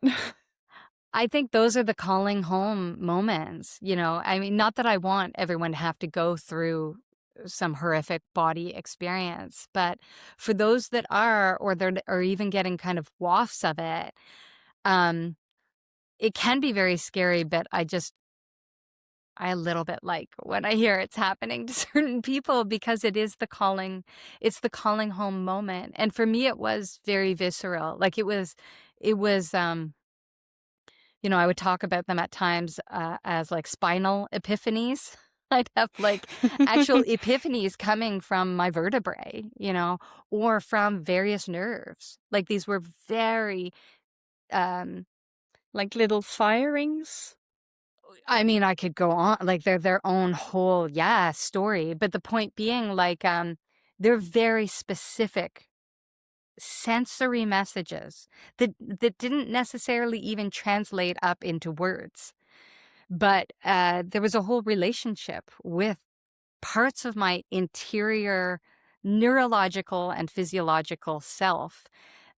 I think those are the calling home moments. I mean, not that I want everyone to have to go through some horrific body experience, but for those that are, or even getting kind of wafts of it, it can be very scary. But I a little bit like when I hear it's happening to certain people, because it's the calling home moment. And for me, it was very visceral. Like it was, I would talk about them at times as like spinal epiphanies. I'd have like actual epiphanies coming from my vertebrae, or from various nerves. Like these were very, like little firings. I mean, I could go on, like they're their own whole, story. But the point being, like, they're very specific sensory messages that didn't necessarily even translate up into words. But there was a whole relationship with parts of my interior neurological and physiological self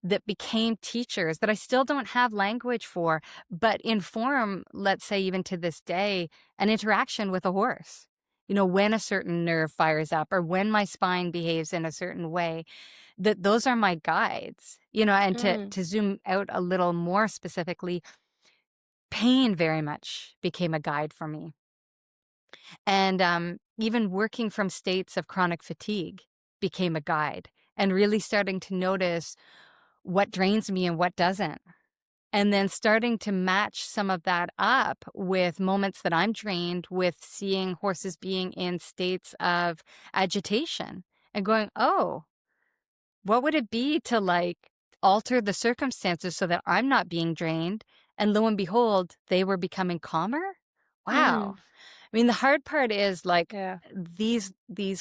that became teachers that I still don't have language for, but inform, let's say, even to this day, an interaction with a horse. When a certain nerve fires up or when my spine behaves in a certain way, that those are my guides, and to zoom out a little more specifically, pain very much became a guide for me. And even working from states of chronic fatigue became a guide, and really starting to notice what drains me and what doesn't. And then starting to match some of that up with moments that I'm drained, with seeing horses being in states of agitation and going, oh, what would it be to like alter the circumstances so that I'm not being drained? And lo and behold, they were becoming calmer. Wow. I mean, the hard part is like these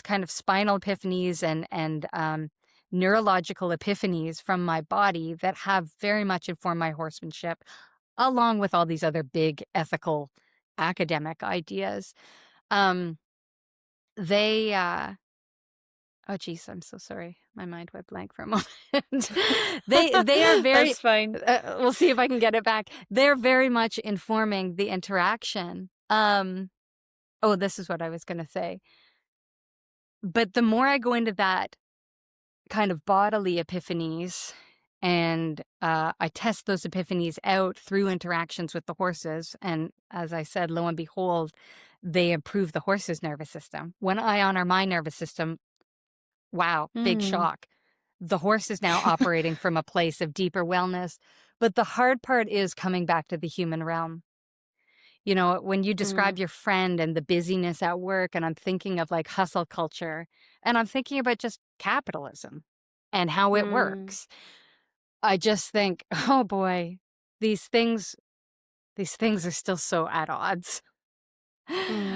kind of spinal epiphanies and neurological epiphanies from my body that have very much informed my horsemanship, along with all these other big ethical academic ideas. They oh geez, I'm so sorry. My mind went blank for a moment. They are very. That's fine. We'll see if I can get it back. They're very much informing the interaction. Oh, this is what I was going to say. But the more I go into that kind of bodily epiphanies, and I test those epiphanies out through interactions with the horses, and as I said, lo and behold, they improve the horse's nervous system. When I honor my nervous system, wow, big shock. The horse is now operating from a place of deeper wellness. But the hard part is coming back to the human realm. When you describe your friend and the busyness at work, and I'm thinking of like hustle culture, and I'm thinking about just capitalism and how it works. I just think, oh boy, these things are still so at odds.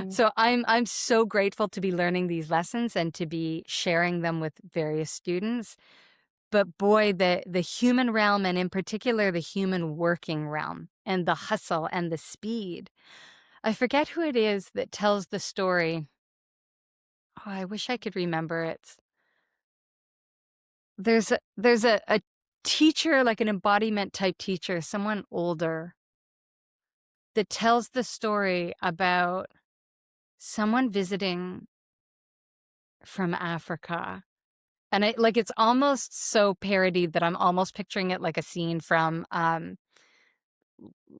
So I'm so grateful to be learning these lessons and to be sharing them with various students. But boy, the human realm, and in particular the human working realm, and the hustle and the speed, I forget who it is that tells the story. Oh, I wish I could remember it. There's a teacher, like an embodiment type teacher, someone older, that tells the story about someone visiting from Africa. And it's almost so parodied that I'm almost picturing it like a scene from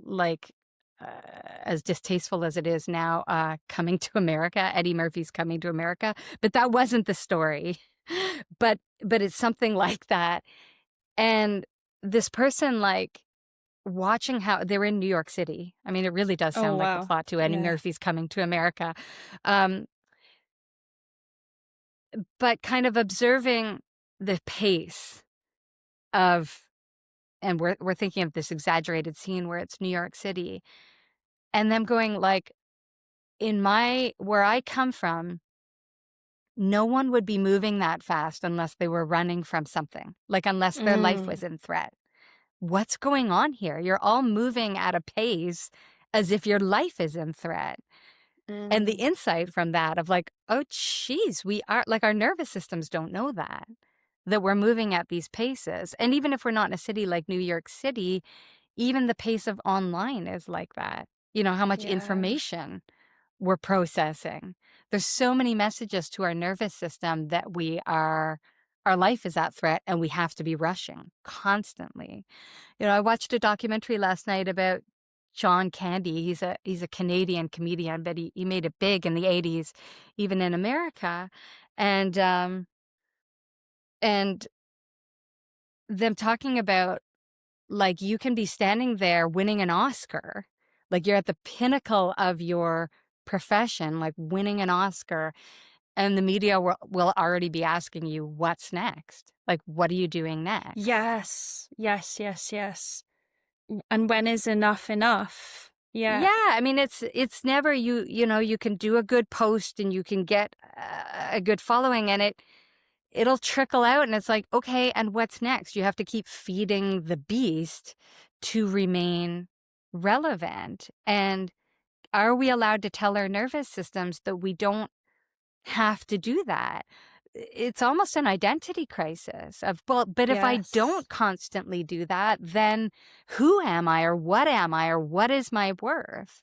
like as distasteful as it is now, Coming to America, Eddie Murphy's Coming to America. But that wasn't the story. But it's something like that. And this person, like, watching how they were in New York City. I mean, it really does Oh, sound like the wow. plot to Eddie Yeah. Murphy's Coming to America. Um, but kind of observing the pace of, and we're thinking of this exaggerated scene where it's New York City, and them going like, where I come from, no one would be moving that fast unless they were running from something, like unless their life was in threat. What's going on here? You're all moving at a pace as if your life is in threat. And the insight from that of like, oh, geez, we are like, our nervous systems don't know that we're moving at these paces. And even if we're not in a city like New York City, even the pace of online is like that. You know, how much Yeah. information we're processing. There's so many messages to our nervous system that our life is at threat and we have to be rushing constantly. You know, I watched a documentary last night about John Candy. He's a Canadian comedian, but he made it big in the 80s, even in America. And them talking about, like, you can be standing there winning an Oscar, like you're at the pinnacle of your profession, like winning an Oscar, and the media will already be asking you, what's next? Like, what are you doing next? Yes. Yes, yes, yes. And when is enough enough? Yeah. Yeah, I mean, it's never, you know, you can do a good post and you can get a good following, and it'll trickle out, and it's like, okay, and what's next? You have to keep feeding the beast to remain relevant. And are we allowed to tell our nervous systems that we don't have to do that? It's almost an identity crisis of, well, but if I Yes. don't constantly do that, then who am I, or what is my worth?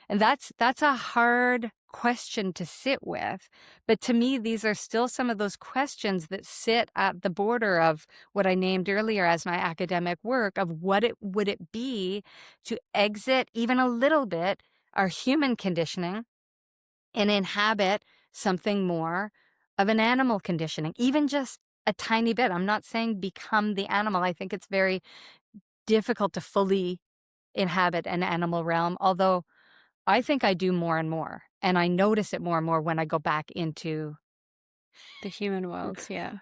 And that's a hard question to sit with. But to me, these are still some of those questions that sit at the border of what I named earlier as my academic work, of what it would it be to exit even a little bit our human conditioning and inhabit something more of an animal conditioning, even just a tiny bit. I'm not saying become the animal. I think it's very difficult to fully inhabit an animal realm, although I think I do more and more, and I notice it more and more when I go back into The human world, yeah.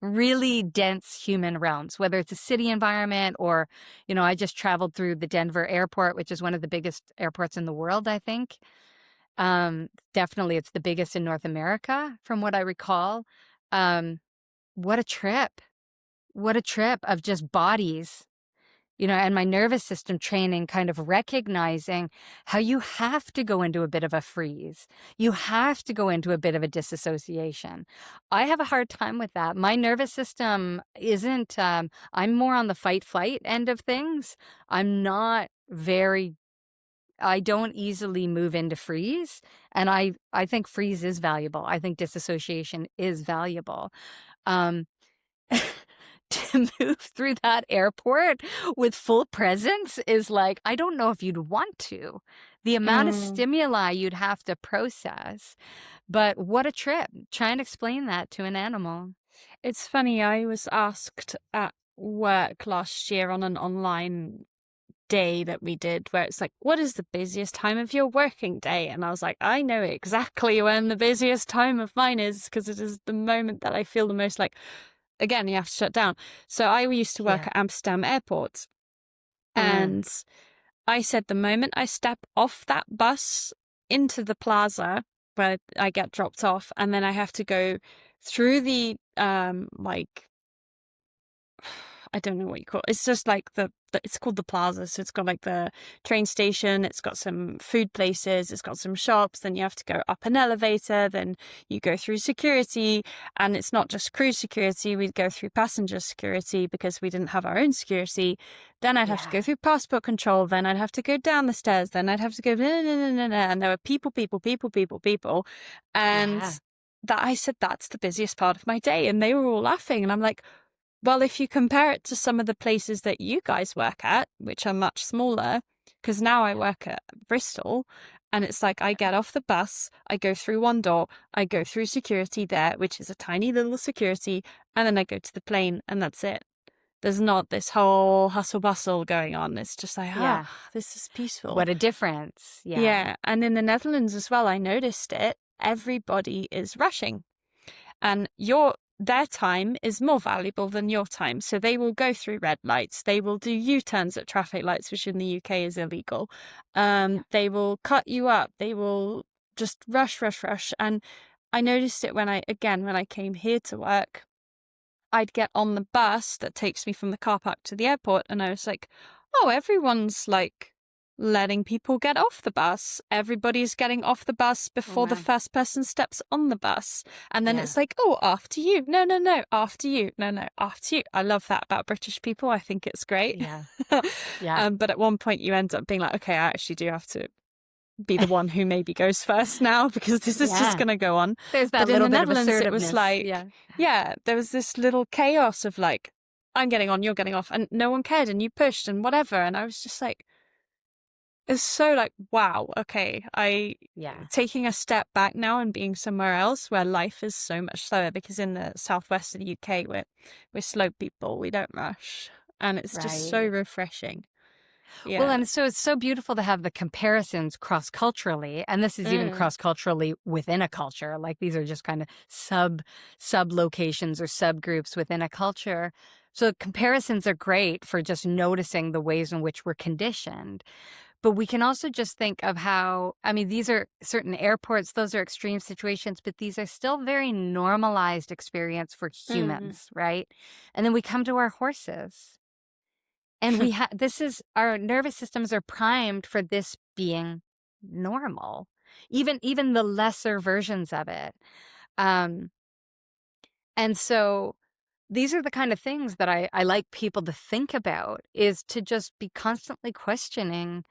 really dense human realms, whether it's a city environment or, you know, I just traveled through the Denver airport, which is one of the biggest airports in the world, I think. Definitely it's the biggest in North America, from what I recall. Um, what a trip. What a trip of just bodies, you know, and my nervous system training, kind of recognizing how you have to go into a bit of a freeze. You have to go into a bit of a disassociation. I have a hard time with that. My nervous system isn't, I'm more on the fight flight end of things. I'm not very, I don't easily move into freeze. And I think freeze is valuable. I think disassociation is valuable. Um, to move through that airport with full presence is like, I don't know if you'd want to. The amount of stimuli you'd have to process. But what a trip. Try and explain that to an animal. It's funny, I was asked at work last year on an online day that we did where it's like, what is the busiest time of your working day? And I was like, I know exactly when the busiest time of mine is, because it is the moment that I feel the most like, again, you have to shut down. So I used to work Yeah. at Amsterdam Airport, and I said the moment I step off that bus into the plaza where I get dropped off, and then I have to go through the like I don't know what you call it. It's just like it's called the plaza. So it's got like the train station, it's got some food places, it's got some shops, then you have to go up an elevator, then you go through security, and it's not just crew security, we'd go through passenger security because we didn't have our own security. Then I'd have to go through passport control, then I'd have to go down the stairs, then I'd have to go, and there were people. And that I said, that's the busiest part of my day. And they were all laughing. And I'm like, well, if you compare it to some of the places that you guys work at, which are much smaller, because now I work at Bristol, and it's like I get off the bus, I go through one door, I go through security there, which is a tiny little security, and then I go to the plane, and that's it. There's not this whole hustle bustle going on. It's just like, this is peaceful. What a difference. Yeah. Yeah. And in the Netherlands as well, I noticed it. Everybody is rushing. And their time is more valuable than your time. So they will go through red lights. They will do U-turns at traffic lights, which in the UK is illegal. They will cut you up. They will just rush. And I noticed it when I came here to work. I'd get on the bus that takes me from the car park to the airport, and I was like, oh, everyone's like letting people get off the bus. Everybody's getting off the bus before the first person steps on the bus. And then it's like, oh, after you. No, after you. No, after you. I love that about British people. I think it's great. Yeah. But at one point you end up being like, okay, I actually do have to be the one who maybe goes first now, because this is just going to go on. There's that but little in the bit Netherlands, of it was like, there was this little chaos of like, I'm getting on, you're getting off, and no one cared, and you pushed and whatever. And I was just like, it's so like, wow, okay, taking a step back now and being somewhere else where life is so much slower, because in the southwest of the UK, we're slow people, we don't rush. And it's just so refreshing. Yeah. Well, and so it's so beautiful to have the comparisons cross-culturally, and this is even cross-culturally within a culture. Like these are just kind of sub locations or subgroups within a culture. So comparisons are great for just noticing the ways in which we're conditioned. But we can also just think of how, I mean, these are certain airports, those are extreme situations, but these are still very normalized experience for humans, right? And then we come to our horses. And our nervous systems are primed for this being normal, even the lesser versions of it. And so these are the kind of things that I like people to think about, is to just be constantly questioning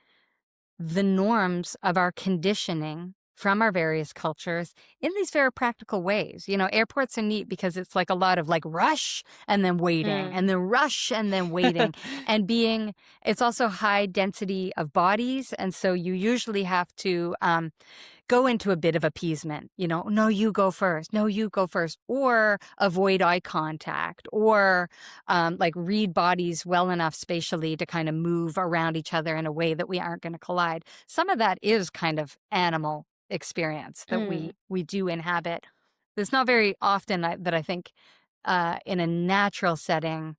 the norms of our conditioning from our various cultures in these very practical ways. You know, airports are neat because it's like a lot of like rush and then waiting and then rush and then waiting and it's also high density of bodies. And so you usually have to go into a bit of appeasement, you know, no, you go first, or avoid eye contact, or like read bodies well enough spatially to kind of move around each other in a way that we aren't going to collide. Some of that is kind of animal experience that we do inhabit. It's not very often that I think in a natural setting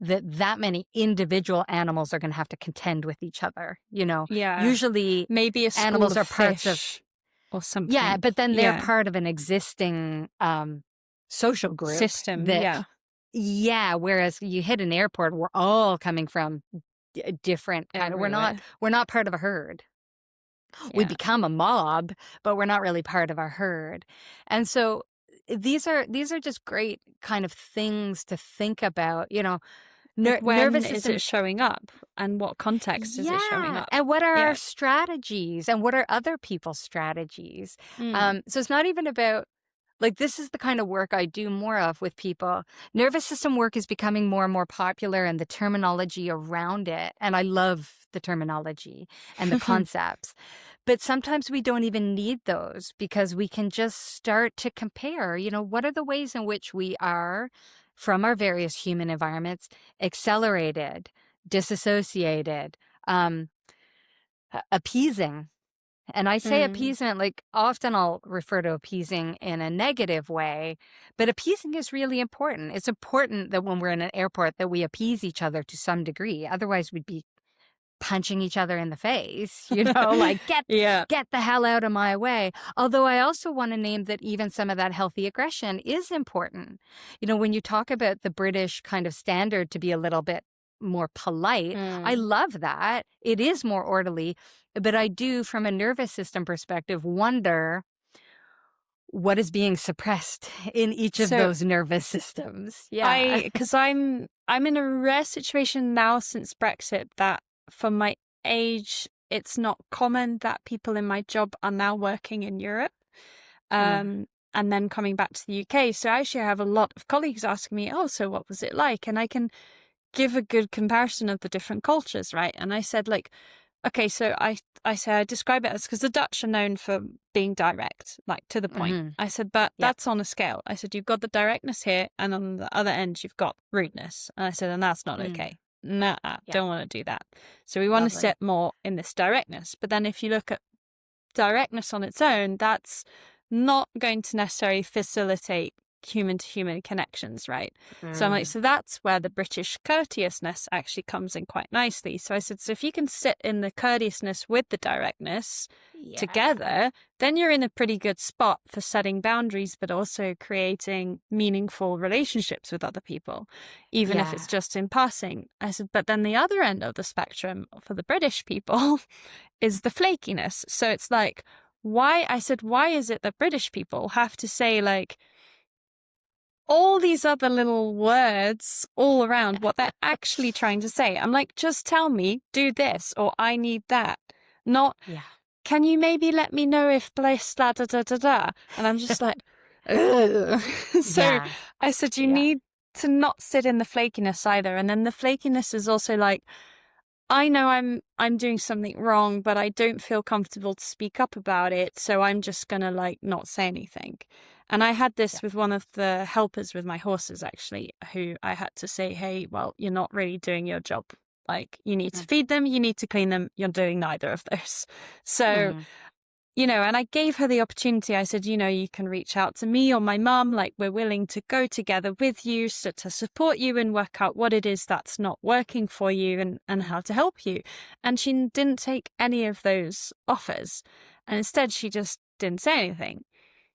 that many individual animals are going to have to contend with each other, you know. Usually maybe animals are parts of or something. But then they're part of an existing social group system. Whereas you hit an airport, we're all coming from different kind of. We're not part of a herd. We become a mob, but we're not really part of our herd. And so these are just great kind of things to think about, you know. When is it showing up, and what context is it showing up? And what are our strategies, and what are other people's strategies? So it's not even about, like, this is the kind of work I do more of with people. Nervous system work is becoming more and more popular, and the terminology around it. And I love the terminology and the concepts. But sometimes we don't even need those, because we can just start to compare, you know, what are the ways in which we are, from our various human environments, accelerated, disassociated, appeasing. And I say appeasement, like often I'll refer to appeasing in a negative way, but appeasing is really important. It's important that when we're in an airport that we appease each other to some degree. Otherwise we'd be punching each other in the face, you know, like get the hell out of my way. Although I also want to name that even some of that healthy aggression is important. You know, when you talk about the British kind of standard to be a little bit more polite, I love that. It is more orderly, but I do, from a nervous system perspective, wonder what is being suppressed in each of those nervous systems. Yeah. Because I'm in a rare situation now since Brexit that for my age, it's not common that people in my job are now working in Europe and then coming back to the UK. So actually I have a lot of colleagues asking me, oh, so what was it like? And I can give a good comparison of the different cultures, right? And I said, like, okay, so I describe it as, because the Dutch are known for being direct, like to the point. I said, but that's on a scale. I said, you've got the directness here, and on the other end, you've got rudeness. And I said, and that's not okay. Nah, don't want to do that. So we want to set more in this directness. But then if you look at directness on its own, that's not going to necessarily facilitate human-to-human connections, right? So I'm like, so that's where the British courteousness actually comes in quite nicely. So I said, so if you can sit in the courteousness with the directness together, then you're in a pretty good spot for setting boundaries, but also creating meaningful relationships with other people, even if it's just in passing. I said, but then the other end of the spectrum for the British people is the flakiness. So it's like, why is it that British people have to say, like, all these other little words all around what they're actually trying to say? I'm like, just tell me, do this, or I need that. Not, can you maybe let me know if bliss, da da da da da? And I'm just like, ugh. So I said, you need to not sit in the flakiness either. And then the flakiness is also like, I know I'm doing something wrong, but I don't feel comfortable to speak up about it, so I'm just gonna, like, not say anything. And I had this with one of the helpers with my horses, actually, who I had to say, hey, well, you're not really doing your job. Like, you need to feed them, you need to clean them, you're doing neither of those. So, you know, and I gave her the opportunity. I said, you know, you can reach out to me or my mum, like, we're willing to go together with you to support you and work out what it is that's not working for you and how to help you. And she didn't take any of those offers. And instead, she just didn't say anything.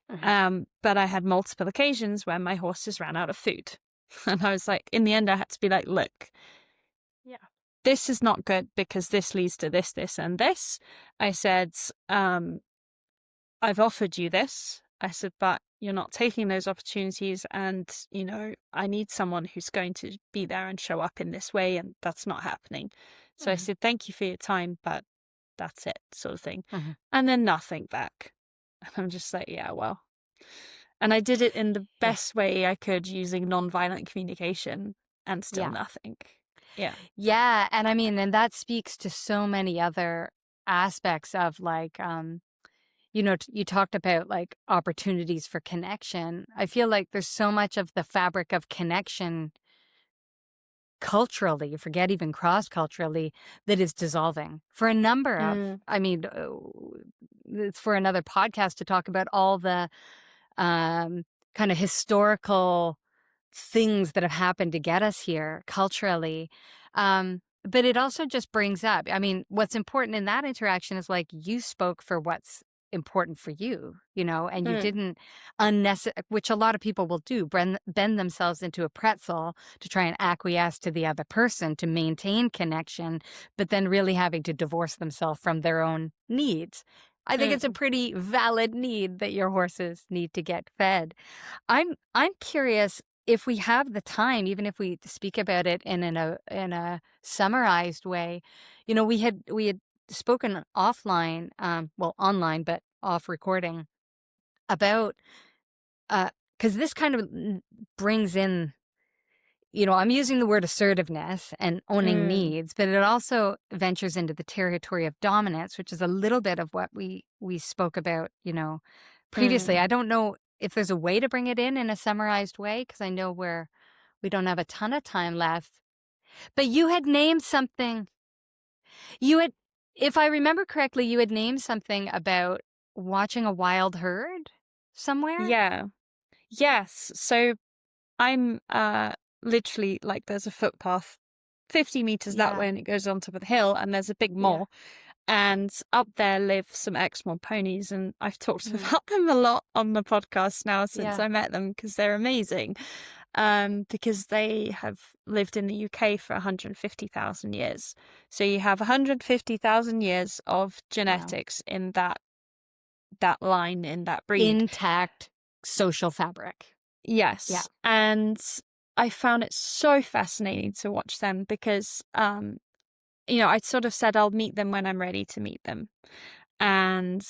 But I had multiple occasions where my horses ran out of food. And I was like, in the end, I had to be like, look, this is not good because this leads to this, this, and this. I said, I've offered you this. I said, but you're not taking those opportunities. And, you know, I need someone who's going to be there and show up in this way. And that's not happening. So I said, thank you for your time, but that's it, sort of thing. And then nothing back. And I'm just like, yeah, well. And I did it in the best way I could using nonviolent communication and still nothing. Yeah. And I mean, and that speaks to so many other aspects of, like, you know, you talked about, like, opportunities for connection. I feel like there's so much of the fabric of connection culturally, forget even cross-culturally, that is dissolving for a number of, I mean, it's for another podcast to talk about all the kind of historical things that have happened to get us here culturally. But it also just brings up, I mean, what's important in that interaction is, like, you spoke for what's important for you, you know, and you didn't which a lot of people will do, bend themselves into a pretzel to try and acquiesce to the other person to maintain connection, but then really having to divorce themselves from their own needs. I think it's a pretty valid need that your horses need to get fed. I'm curious, if we have the time, even if we speak about it in a summarized way, you know, we had spoken offline, well, online, but off recording, about because this kind of brings in, you know, I'm using the word assertiveness and owning needs, but it also ventures into the territory of dominance, which is a little bit of what we spoke about, you know, previously. I don't know if there's a way to bring it in a summarized way, because I know we don't have a ton of time left. But you had named something. If I remember correctly, you had named something about watching a wild herd somewhere? Yeah. Yes. So I'm literally, like, there's a footpath 50 meters that way and it goes on top of the hill, and there's a big moor. And up there live some Exmoor ponies, and I've talked about them a lot on the podcast now since I met them, because they're amazing. Because they have lived in the UK for 150,000 years. So you have 150,000 years of genetics in that line, in that breed. Intact social fabric. Yes. Yeah. And I found it so fascinating to watch them because, I sort of said I'll meet them when I'm ready to meet them. And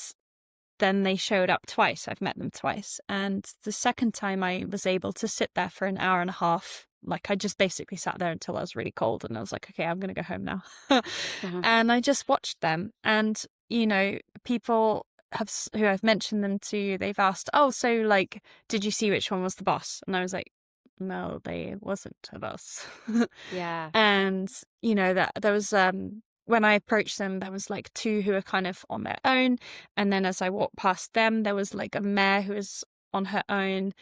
then they showed up twice. I've met them twice. And the second time I was able to sit there for an hour and a half. Like, I just basically sat there until I was really cold. And I was like, okay, I'm going to go home now. And I just watched them. And, people who I've mentioned them to, they've asked, oh, so like, did you see which one was the boss? And I was like, no, they wasn't a boss. And, that there was, when I approached them, there was like two who were kind of on their own. And then as I walked past them, there was like a mare who was on her own.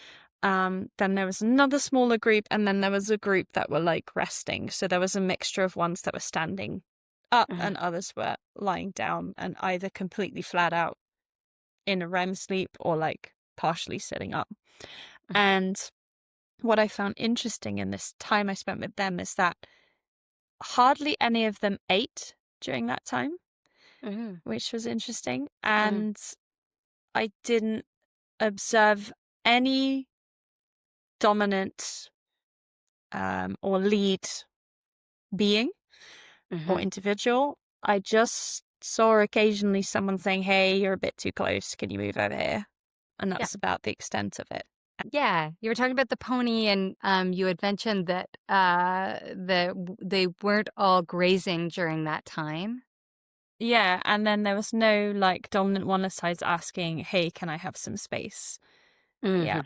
Then there was another smaller group. And then there was a group that were like resting. So there was a mixture of ones that were standing up and others were lying down and either completely flat out in a REM sleep or like partially sitting up. And what I found interesting in this time I spent with them is that hardly any of them ate during that time, which was interesting. And I didn't observe any dominant or lead being or individual. I just saw occasionally someone saying, hey, you're a bit too close. Can you move over here? And that's about the extent of it. Yeah, you were talking about the pony, and you had mentioned that they weren't all grazing during that time. Yeah, and then there was no like dominant one besides asking, hey, can I have some space? Yeah.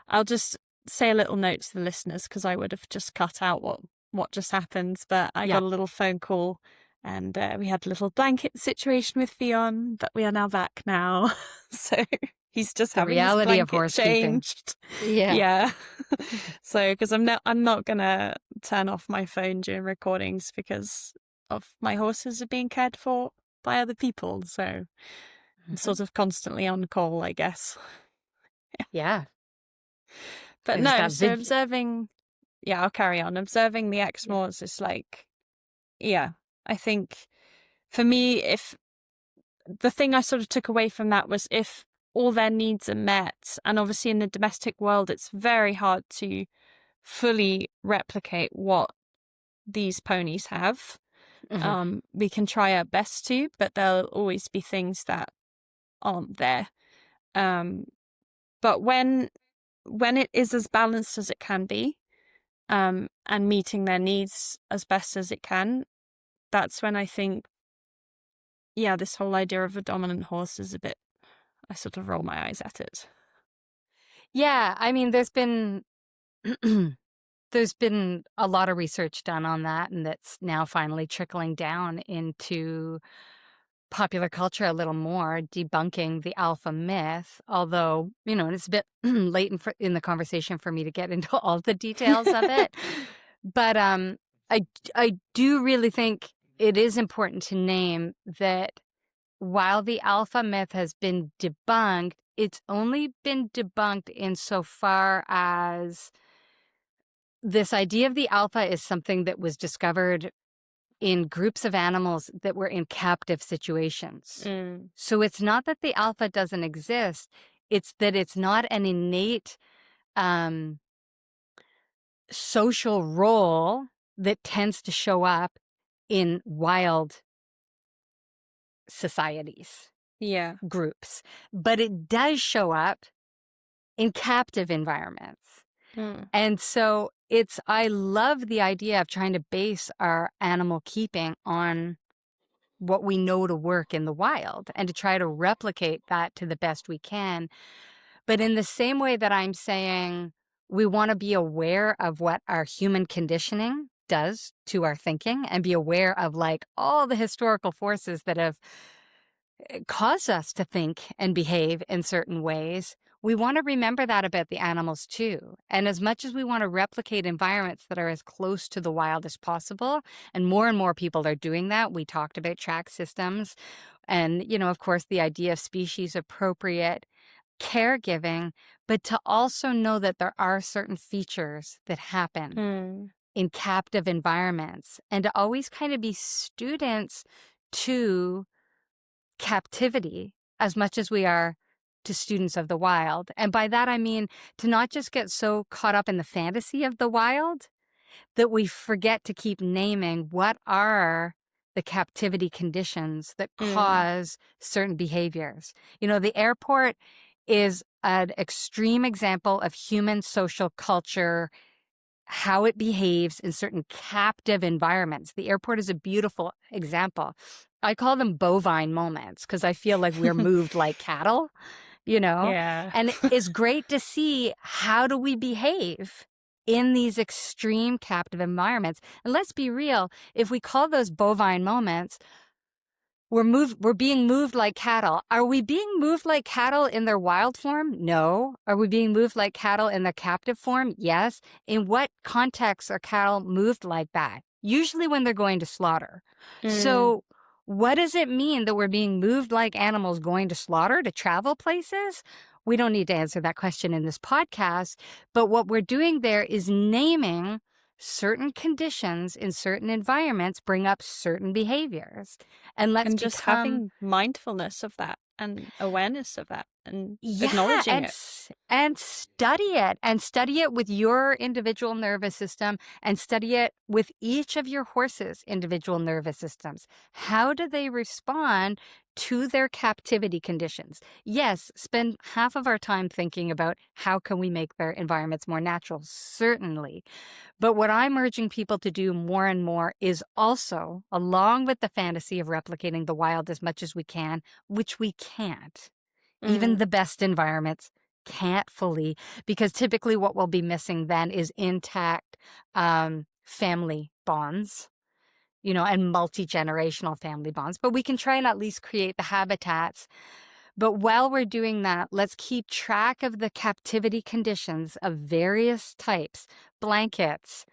I'll just say a little note to the listeners, because I would have just cut out what just happened, but I got a little phone call, and we had a little blanket situation with Theon, but we are now back now. So he's just having his blanket changed. Yeah. So, because I'm not gonna turn off my phone during recordings because of my horses are being cared for by other people. So I'm sort of constantly on call, I guess. Yeah. But no, so observing. Yeah, I'll carry on. Observing the Exmoors is like, I think for me, if the thing I sort of took away from that was if all their needs are met, and obviously in the domestic world, it's very hard to fully replicate what these ponies have. We can try our best to, but there'll always be things that aren't there. But when it is as balanced as it can be, and meeting their needs as best as it can, that's when I think, this whole idea of a dominant horse is a bit, I sort of roll my eyes at it. Yeah, I mean, there's been a lot of research done on that, and that's now finally trickling down into popular culture a little more, debunking the alpha myth, although, it's a bit late in the conversation for me to get into all the details of it. But I do really think it is important to name that while the alpha myth has been debunked, it's only been debunked insofar as this idea of the alpha is something that was discovered in groups of animals that were in captive situations. So it's not that the alpha doesn't exist, it's that it's not an innate social role that tends to show up in wild societies, groups. But it does show up in captive environments. And so I love the idea of trying to base our animal keeping on what we know to work in the wild and to try to replicate that to the best we can. But in the same way that I'm saying we want to be aware of what our human conditioning does to our thinking and be aware of like all the historical forces that have caused us to think and behave in certain ways, we want to remember that about the animals too. And as much as we want to replicate environments that are as close to the wild as possible, and more people are doing that. We talked about track systems and, of course, the idea of species appropriate caregiving, but to also know that there are certain features that happen in captive environments, and to always kind of be students to captivity as much as we are to students of the wild. And by that, I mean to not just get so caught up in the fantasy of the wild that we forget to keep naming what are the captivity conditions that cause certain behaviors. The airport is an extreme example of human social culture, how it behaves in certain captive environments. The airport is a beautiful example. I call them bovine moments because I feel like we're moved like cattle, Yeah. and it's great to see how do we behave in these extreme captive environments. And let's be real, if we call those bovine moments, we're being moved like cattle. Are we being moved like cattle in their wild form? No. Are we being moved like cattle in their captive form? Yes. In what context are cattle moved like that? Usually when they're going to slaughter. So what does it mean that we're being moved like animals going to slaughter to travel places? We don't need to answer that question in this podcast, but what we're doing there is naming certain conditions in certain environments bring up certain behaviors. And let's And just having mindfulness of that and awareness of that and acknowledging it. And study it with your individual nervous system, and study it with each of your horse's individual nervous systems. How do they respond to their captivity conditions? Yes, spend half of our time thinking about how can we make their environments more natural, certainly. But what I'm urging people to do more and more is also, along with the fantasy of replicating the wild as much as we can, which we can't. Even the best environments can't fully, because typically what we'll be missing then is intact family bonds, and multi-generational family bonds. But we can try and at least create the habitats. But while we're doing that, let's keep track of the captivity conditions of various types, blankets.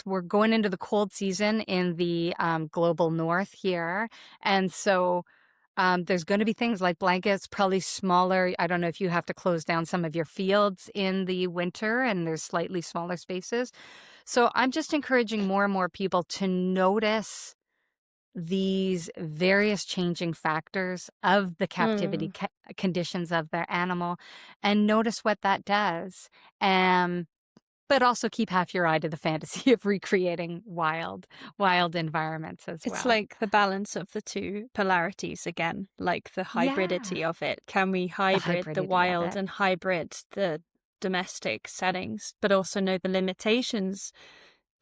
We're going into the cold season in the global north here. And so there's going to be things like blankets, probably smaller. I don't know if you have to close down some of your fields in the winter and there's slightly smaller spaces. So I'm just encouraging more and more people to notice these various changing factors of the captivity conditions of their animal and notice what that does. But also keep half your eye to the fantasy of recreating wild environments as well. It's like the balance of the two polarities again, like the hybridity of it. Can we hybrid the wild and hybrid the domestic settings, but also know the limitations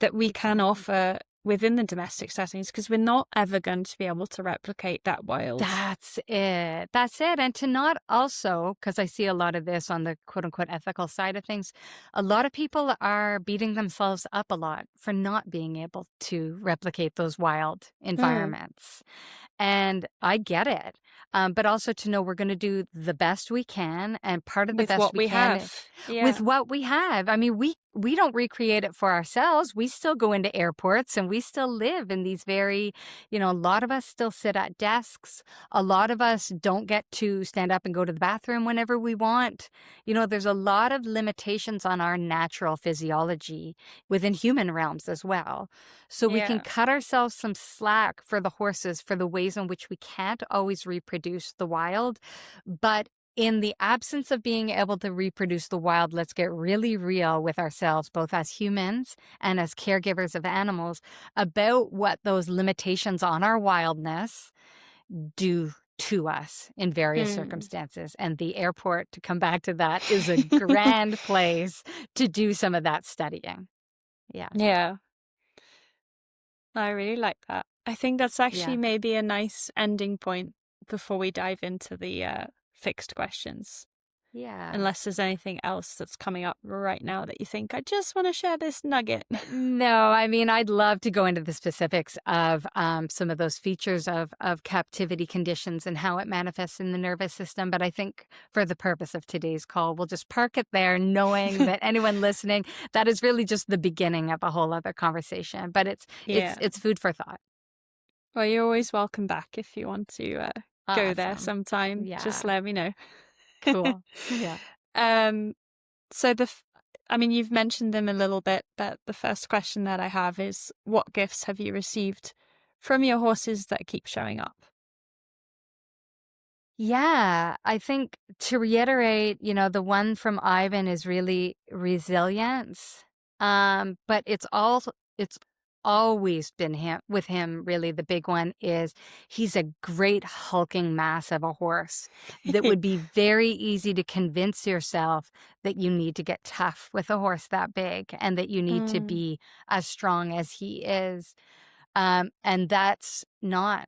that we can offer within the domestic settings, because we're not ever going to be able to replicate that wild. That's it. And to not also, because I see a lot of this on the quote unquote ethical side of things, a lot of people are beating themselves up a lot for not being able to replicate those wild environments. And I get it. But also to know we're going to do the best we can. And part of the best we can with what we have. I mean, we don't recreate it for ourselves. We still go into airports and we still live in these very, a lot of us still sit at desks. A lot of us don't get to stand up and go to the bathroom whenever we want. There's a lot of limitations on our natural physiology within human realms as well. So we can cut ourselves some slack for the horses, for the ways in which we can't always reproduce the wild. But in the absence of being able to reproduce the wild, let's get really real with ourselves, both as humans and as caregivers of animals, about what those limitations on our wildness do to us in various circumstances. And the airport, to come back to that, is a grand place to do some of that studying. Yeah. I really like that. I think that's actually maybe a nice ending point before we dive into the fixed questions. Yeah. Unless there's anything else that's coming up right now that you think, I just want to share this nugget. No, I mean, I'd love to go into the specifics of some of those features of captivity conditions and how it manifests in the nervous system. But I think for the purpose of today's call, we'll just park it there, knowing that anyone listening, that is really just the beginning of a whole other conversation. But it's food for thought. Well, you're always welcome back if you want to go there Awesome. sometime. Yeah. Just let me know. Cool. Yeah. So I mean, you've mentioned them a little bit, but the first question that I have is, what gifts have you received from your horses that keep showing up? Yeah, I think to reiterate, the one from Ivan is really resilience. But it's always been with him, really. The big one is he's a great hulking mass of a horse that would be very easy to convince yourself that you need to get tough with a horse that big and that you need to be as strong as he is. And that's not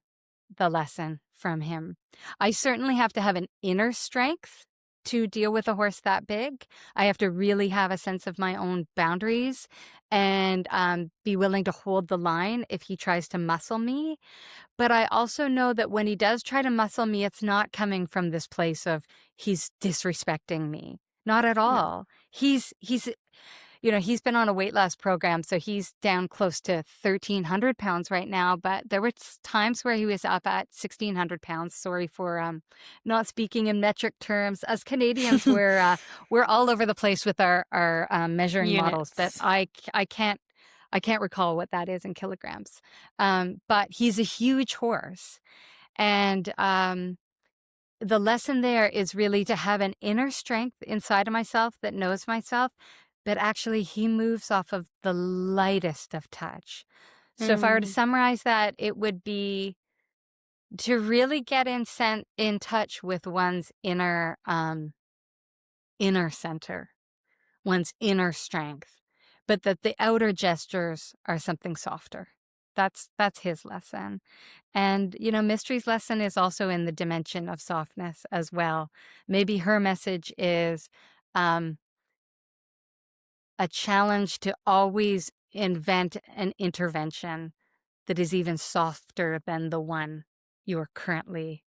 the lesson from him. I certainly have to have an inner strength to deal with a horse that big. I have to really have a sense of my own boundaries and be willing to hold the line if he tries to muscle me. But I also know that when he does try to muscle me, it's not coming from this place of he's disrespecting me. Not at all. He's he's been on a weight loss program, so he's down close to 1,300 pounds right now. But there were times where he was up at 1,600 pounds. Sorry for not speaking in metric terms. As Canadians, we're all over the place with our measuring Units. models. That I can't recall what that is in kilograms. But he's a huge horse, and the lesson there is really to have an inner strength inside of myself that knows myself, but actually he moves off of the lightest of touch. So if I were to summarize that, it would be to really get in touch with one's inner center, one's inner strength, but that the outer gestures are something softer. That's his lesson. And, Mystry's lesson is also in the dimension of softness as well. Maybe her message is a challenge to always invent an intervention that is even softer than the one you are currently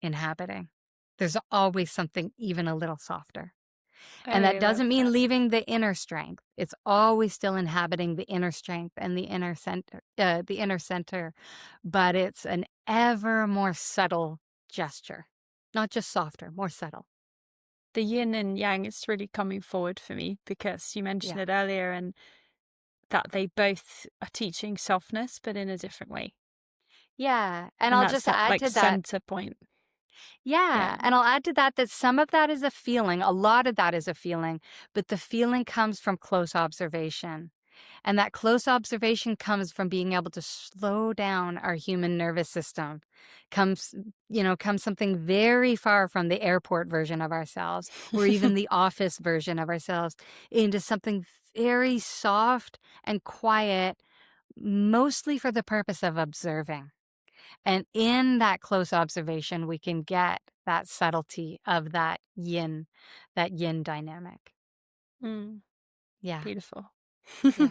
inhabiting. There's always something even a little softer. And that doesn't mean leaving the inner strength. It's always still inhabiting the inner strength and the inner center, but it's an ever more subtle gesture, not just softer, more subtle. The yin and yang is really coming forward for me because you mentioned it earlier, and that they both are teaching softness, but in a different way. Yeah, and I'll just add to that center point. Yeah, and I'll add to that some of that is a feeling, a lot of that is a feeling, but the feeling comes from close observation. And that close observation comes from being able to slow down our human nervous system. Comes something very far from the airport version of ourselves or even the office version of ourselves into something very soft and quiet, mostly for the purpose of observing. And in that close observation, we can get that subtlety of that yin dynamic. Yeah. Beautiful. Yeah.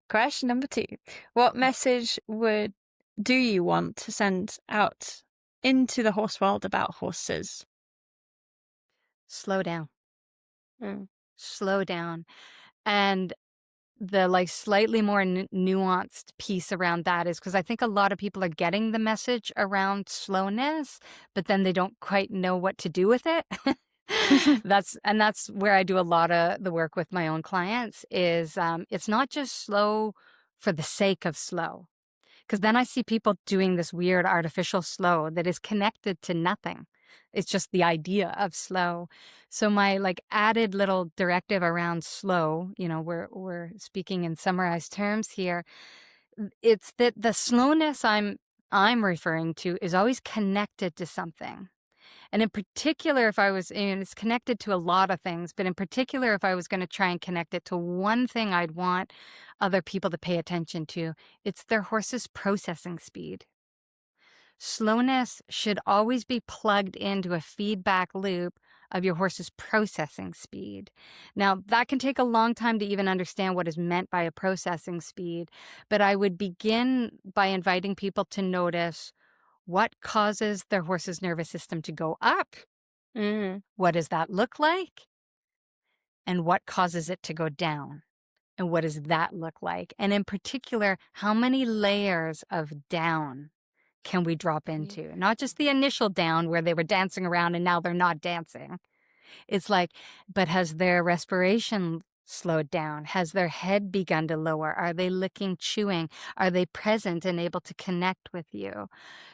Question number 2. What message do you want to send out into the horse world about horses? Slow down. Slow down. And the slightly more nuanced piece around that is because I think a lot of people are getting the message around slowness, but then they don't quite know what to do with it. That's where I do a lot of the work with my own clients is it's not just slow for the sake of slow. Because then I see people doing this weird artificial slow that is connected to nothing. It's just the idea of slow. So my added little directive around slow, we're speaking in summarized terms here. It's that the slowness I'm referring to is always connected to something. And in particular, it's connected to a lot of things, but in particular, if I was going to try and connect it to one thing I'd want other people to pay attention to, it's their horse's processing speed. Slowness should always be plugged into a feedback loop of your horse's processing speed. Now, that can take a long time to even understand what is meant by a processing speed, but I would begin by inviting people to notice what causes their horse's nervous system to go up. What does that look like? And what causes it to go down? And what does that look like? And in particular, how many layers of down can we drop into? Not just the initial down where they were dancing around and now they're not dancing. It's like, but has their respiration slowed down? Has their head begun to lower? Are they licking, chewing? Are they present and able to connect with you?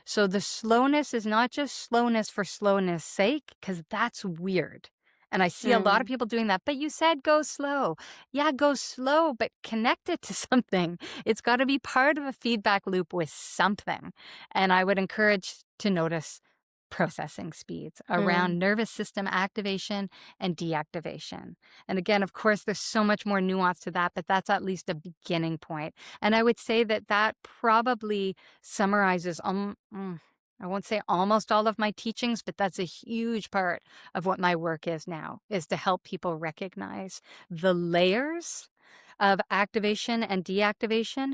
So the slowness is not just slowness for slowness' sake, because that's weird. And I see a lot of people doing that. But you said go slow. Yeah, go slow, but connect it to something. It's got to be part of a feedback loop with something. And I would encourage to notice processing speeds around nervous system activation and deactivation. And again, of course, there's so much more nuance to that, but that's at least a beginning point. And I would say that that probably summarizes, I won't say almost all of my teachings, but that's a huge part of what my work is now, is to help people recognize the layers of activation and deactivation,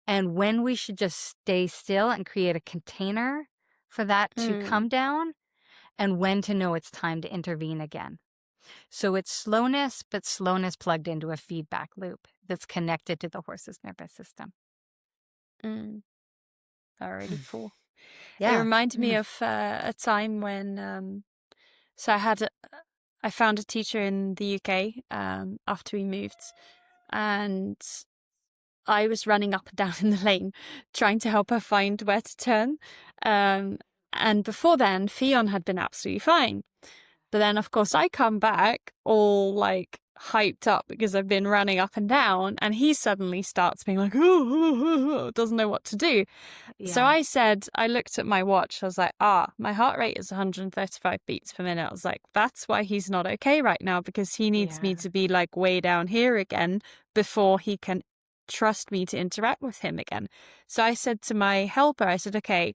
and when we should just stay still and create a container for that to come down, and when to know it's time to intervene again. So it's slowness, but slowness plugged into a feedback loop that's connected to the horse's nervous system. Really cool. Yeah. It reminded me of a time when, so I found a teacher in the UK after we moved, and I was running up and down in the lane trying to help her find where to turn. And before then, Fion had been absolutely fine. But then, of course, I come back all like hyped up because I've been running up and down, and he suddenly starts being like, doesn't know what to do. Yeah. So I looked at my watch. I was like, my heart rate is 135 beats per minute. I was like, that's why he's not okay right now, because he needs me to be like way down here again before he can trust me to interact with him again. So I said to my helper, I said, okay,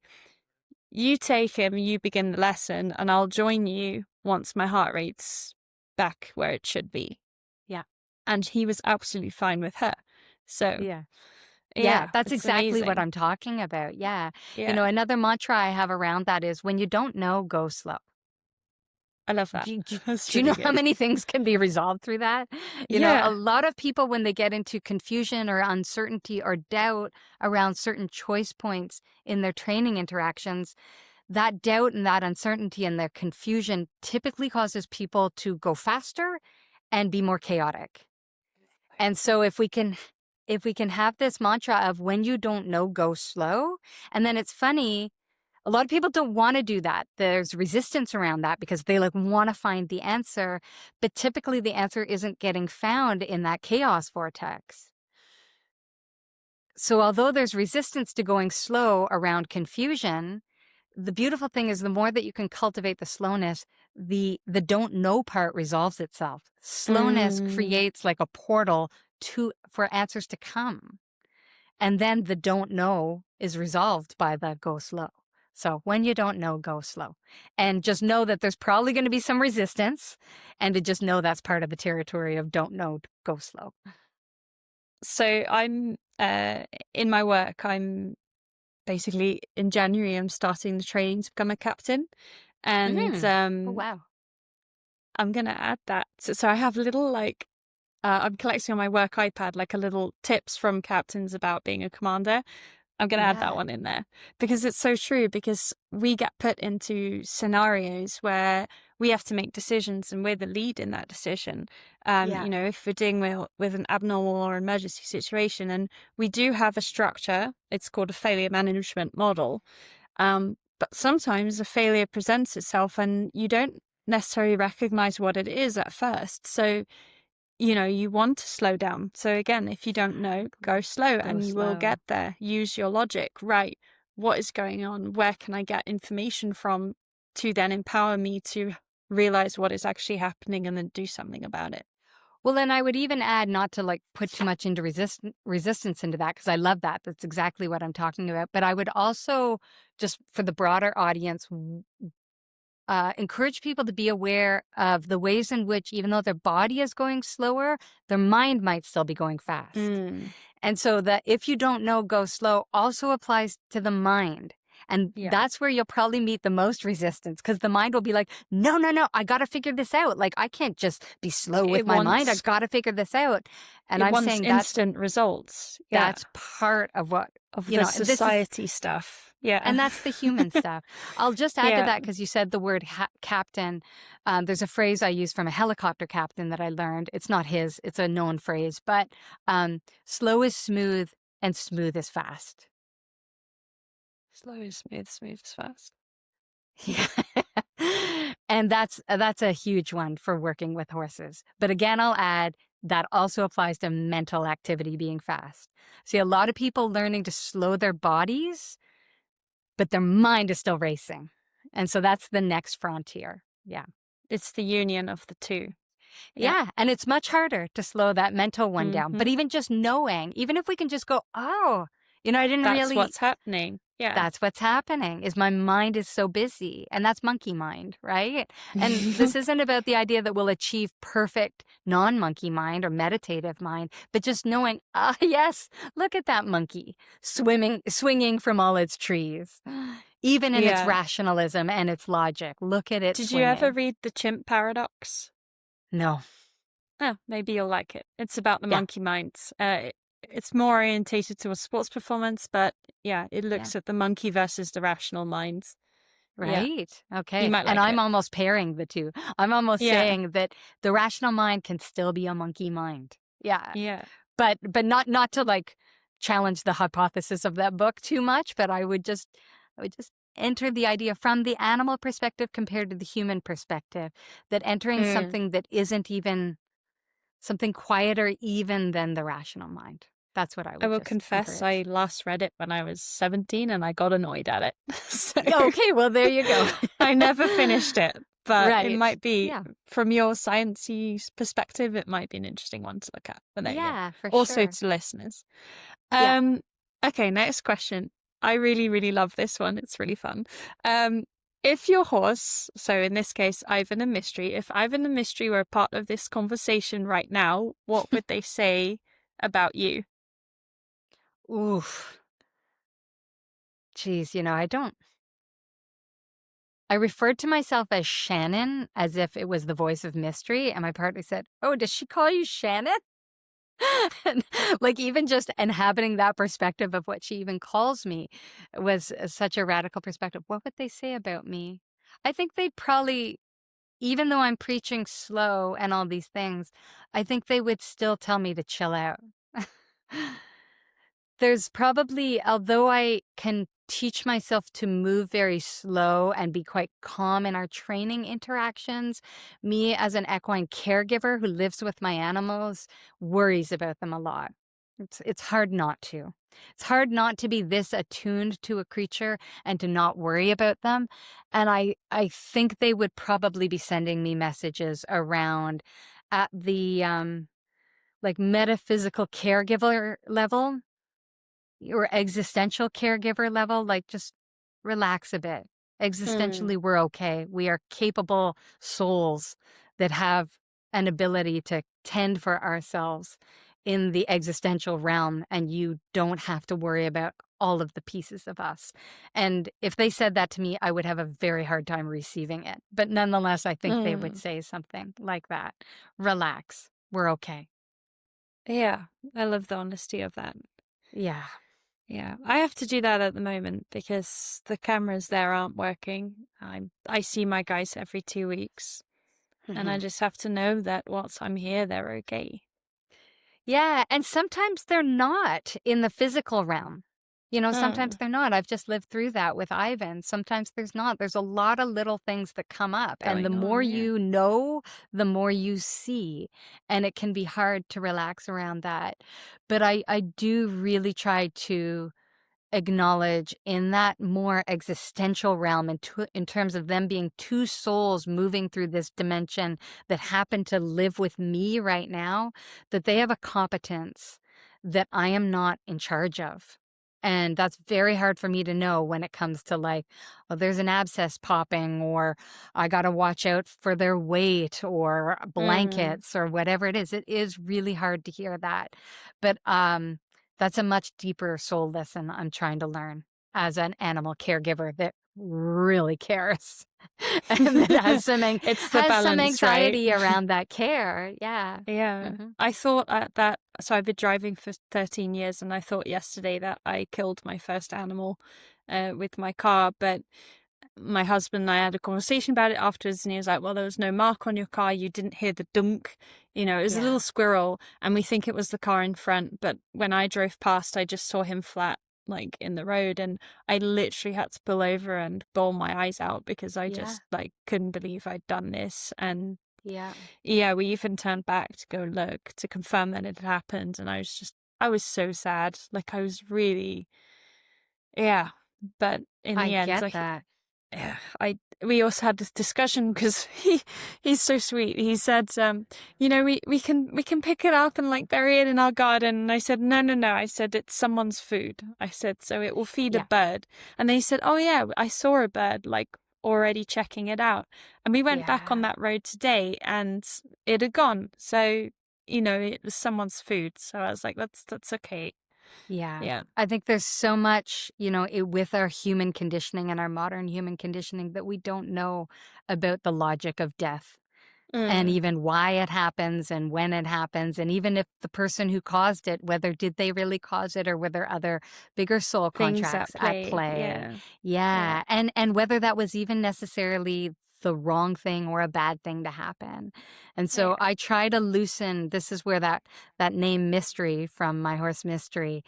you take him, you begin the lesson, and I'll join you once my heart rate's back where it should be. Yeah. And he was absolutely fine with her. So yeah, that's exactly amazing. what I'm talking about. Yeah. You know, another mantra I have around that is, when you don't know, go slow. I love that. Do you know how many things can be resolved through that? You know, a lot of people, when they get into confusion or uncertainty or doubt around certain choice points in their training interactions, that doubt and that uncertainty and their confusion typically causes people to go faster and be more chaotic. And so if we can have this mantra of, when you don't know, go slow. And then it's funny, a lot of people don't want to do that. There's resistance around that because they like want to find the answer, but typically the answer isn't getting found in that chaos vortex. So although there's resistance to going slow around confusion, the beautiful thing is, the more that you can cultivate the slowness, the don't know part resolves itself. Slowness creates like a portal for answers to come. And then the don't know is resolved by the go slow. So when you don't know, go slow. And just know that there's probably going to be some resistance, and to just know that's part of the territory of don't know, go slow. So I'm, in my work, I'm basically, in January, I'm starting the training to become a captain. And oh, wow. I'm going to add that. So I have little like, I'm collecting on my work iPad, like a little tips from captains about being a commander. I'm going to add that one in there, because it's so true, because we get put into scenarios where we have to make decisions and we're the lead in that decision. You know, if we're dealing with an abnormal or emergency situation, and we do have a structure, it's called a failure management model. But sometimes a failure presents itself and you don't necessarily recognize what it is at first. So, you know, you want to slow down. So again, if you don't know, go slow, and you will get there. Use your logic. Right. What is going on? Where can I get information from to then empower me to realize what is actually happening and then do something about it? Well, then I would even add, not to like put too much into resistance into that, because I love that. That's exactly what I'm talking about. But I would also, just for the broader audience, encourage people to be aware of the ways in which, even though their body is going slower, their mind might still be going fast. And so that if you don't know, go slow also applies to the mind. And that's where you'll probably meet the most resistance, because the mind will be like, no, I got to figure this out. Like, I can't just be slow with my mind. I've got to figure this out. And I'm saying instant results. That's part of what, of the society stuff. Yeah. And that's the human stuff. I'll just add to that, because you said the word captain. There's a phrase I use from a helicopter captain that I learned. It's not his, it's a known phrase, but slow is smooth and smooth is fast. Slow is smooth, smooth is fast. Yeah. And that's a huge one for working with horses. But again, I'll add that also applies to mental activity being fast. See, a lot of people learning to slow their bodies, but their mind is still racing. And so that's the next frontier. Yeah. It's the union of the two. Yeah. And it's much harder to slow that mental one down. But even just knowing, even if we can just go, oh, I didn't really. That's what's happening. Yeah. That's what's happening, is my mind is so busy. And that's monkey mind, right? And this isn't about the idea that we'll achieve perfect non-monkey mind or meditative mind, but just knowing, yes, look at that monkey swinging from all its trees, even in its rationalism and its logic. Look at it. Did you ever read The Chimp Paradox? No. Oh, maybe you'll like it. It's about the monkey minds. It's more orientated to a sports performance, but it looks at the monkey versus the rational minds. Right. Yeah. Okay. You might like and I'm it. almost pairing the two. I'm almost saying that the rational mind can still be a monkey mind. Yeah. Yeah. But not to like challenge the hypothesis of that book too much, but I would just enter the idea from the animal perspective compared to the human perspective, that entering something that isn't even something quieter even than the rational mind. That's what I would. I will confess, encourage. I last read it when I was 17 and I got annoyed at it. So okay, well, there you go. I never finished it, but it might be, from your sciencey perspective, it might be an interesting one to look at. But there you go. For also sure. to listeners. Okay, next question. I really, really love this one. It's really fun. If your horse, so in this case, Ivan and Mystry, if Ivan and Mystry were a part of this conversation right now, what would they say about you? Oof. Geez, I referred to myself as Shannon as if it was the voice of Mystry, and my partner said, "Oh, does she call you Shannon?" Like, even just inhabiting that perspective of what she even calls me was such a radical perspective. What would they say about me? I think they'd probably, even though I'm preaching slow and all these things, I think they would still tell me to chill out. There's probably, although I can teach myself to move very slow and be quite calm in our training interactions, me as an equine caregiver who lives with my animals worries about them a lot. It's hard not to. It's hard not to be this attuned to a creature and to not worry about them. And I think they would probably be sending me messages around at the like metaphysical caregiver level or existential caregiver level, like just relax a bit. Existentially, we're okay. We are capable souls that have an ability to tend for ourselves in the existential realm, and you don't have to worry about all of the pieces of us. And if they said that to me, I would have a very hard time receiving it. But nonetheless, I think they would say something like that. Relax. We're okay. Yeah, I love the honesty of that. Yeah. Yeah, I have to do that at the moment because the cameras there aren't working. I see my guys every 2 weeks, and I just have to know that whilst I'm here, they're okay. Yeah, and sometimes they're not in the physical realm. Sometimes they're not. I've just lived through that with Ivan. Sometimes there's not. There's a lot of little things that come up. And the more you know, the more you see. And it can be hard to relax around that. But I do really try to acknowledge in that more existential realm in terms of them being two souls moving through this dimension that happen to live with me right now, that they have a competence that I am not in charge of. And that's very hard for me to know when it comes to like, oh, there's an abscess popping, or I got to watch out for their weight or blankets or whatever it is. It is really hard to hear that. But that's a much deeper soul lesson I'm trying to learn as an animal caregiver that really cares and that has It's the balance, anxiety right? around that care. Yeah. Yeah. I thought that, so I've been driving for 13 years, and I thought yesterday that I killed my first animal with my car, but my husband and I had a conversation about it afterwards, and he was like, well, there was no mark on your car, you didn't hear the dunk, it was a little squirrel, and we think it was the car in front, but when I drove past, I just saw him flat like in the road, and I literally had to pull over and bawl my eyes out because I just like couldn't believe I'd done this. And we even turned back to go look to confirm that it had happened, and I was so sad. Like, I was really, but in the end, get like, that. we also had this discussion because he's so sweet. He said, we can pick it up and like bury it in our garden. And I said, no. I said, it's someone's food. I said, so it will feed a bird. And then he said, oh yeah, I saw a bird like already checking it out. And we went back on that road today, and it had gone. So it was someone's food. So I was like, that's okay. Yeah. I think there's so much, with our human conditioning and our modern human conditioning that we don't know about the logic of death and even why it happens and when it happens. And even if the person who caused it, whether did they really cause it or were there other bigger soul contracts at play. Yeah. And whether that was even necessarily the wrong thing or a bad thing to happen. And so I try to loosen, this is where that name Mystry from my horse Mystry,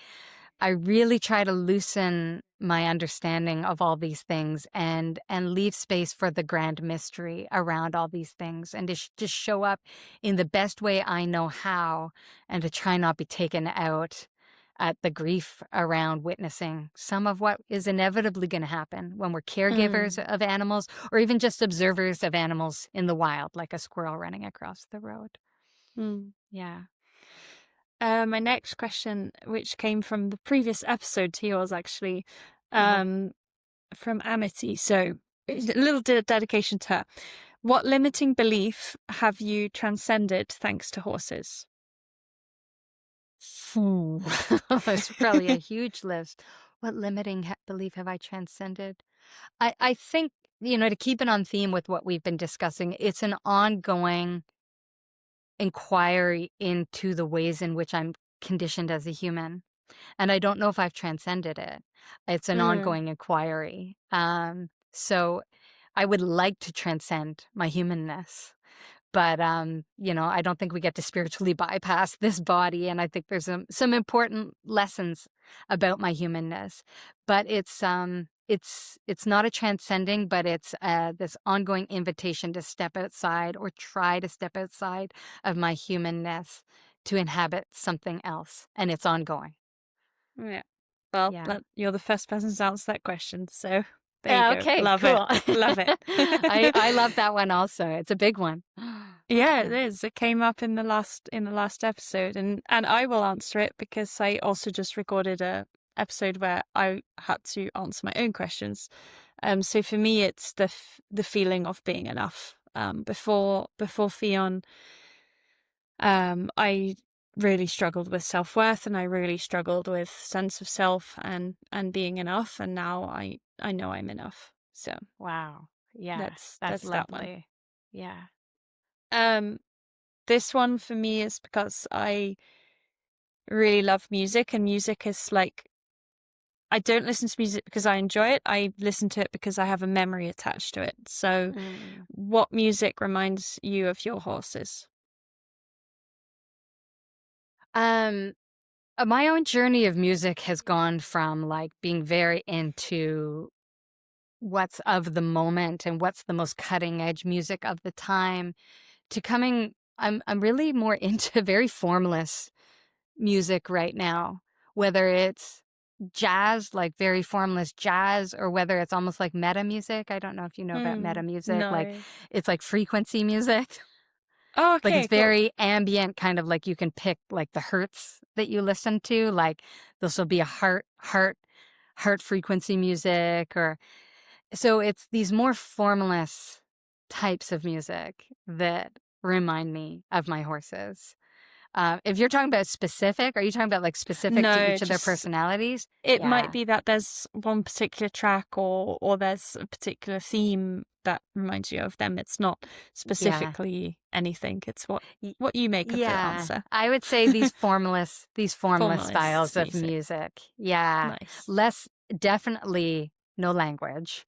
I really try to loosen my understanding of all these things and leave space for the grand mystery around all these things, and to just show up in the best way I know how, and to try not be taken out at the grief around witnessing some of what is inevitably going to happen when we're caregivers of animals, or even just observers of animals in the wild, like a squirrel running across the road. Yeah. My next question, which came from the previous episode to yours, actually, from Amity. So a little dedication to her. What limiting belief have you transcended thanks to horses? That's probably a huge list. What limiting belief have I transcended? I think, to keep it on theme with what we've been discussing, it's an ongoing inquiry into the ways in which I'm conditioned as a human. And I don't know if I've transcended it. It's an ongoing inquiry. So I would like to transcend my humanness. But, I don't think we get to spiritually bypass this body. And I think there's some important lessons about my humanness. But it's not a transcending, but it's this ongoing invitation to step outside, or try to step outside of my humanness to inhabit something else. And it's ongoing. Yeah. Well, you're the first person to answer that question. So there you go. Okay, love cool. it. Love it. I love that one also. It's a big one. Yeah, it is. It came up in the last episode, and I will answer it because I also just recorded a episode where I had to answer my own questions. So for me, it's the feeling of being enough. Before Fion, I really struggled with self-worth, and I really struggled with sense of self and being enough. And now I know I'm enough. So wow, yeah, that's lovely. That one. Yeah. This one for me is because I really love music, and music is like, I don't listen to music because I enjoy it. I listen to it because I have a memory attached to it. So what music reminds you of your horses? My own journey of music has gone from like being very into what's of the moment and what's the most cutting edge music of the time, to coming, I'm really more into very formless music right now, whether it's jazz, like very formless jazz, or whether it's almost like meta music. I don't know if you know about meta music. No. Like it's like frequency music. Oh, okay. Like it's very ambient, kind of like you can pick like the hertz that you listen to. Like this will be a heart heart frequency music, or so it's these more formless types of music that remind me of my horses. If you're talking about specific, are you talking about like specific to No, each of their just personalities? it might Yeah. be that there's one particular track or there's a particular theme that reminds you of them. It's not Yeah. specifically anything. It's Y- what you make of the Yeah. answer. I would say these formless styles Formalist of music. music. Yeah. Nice. Less, definitely no language,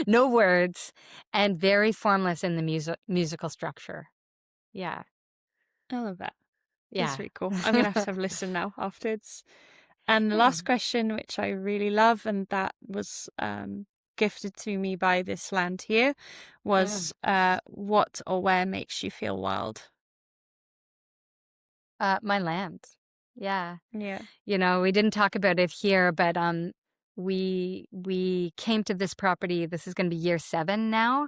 no words, and very formless in the musical structure. Yeah. I love that. That's Yeah. really cool. I'm going to have a listen now afterwards. And the Yeah. last question, which I really love, and that was gifted to me by this land here, was what or where makes you feel wild? My land. Yeah. Yeah. You know, we didn't talk about it here, but we came to this property. This is going to be year 7 now,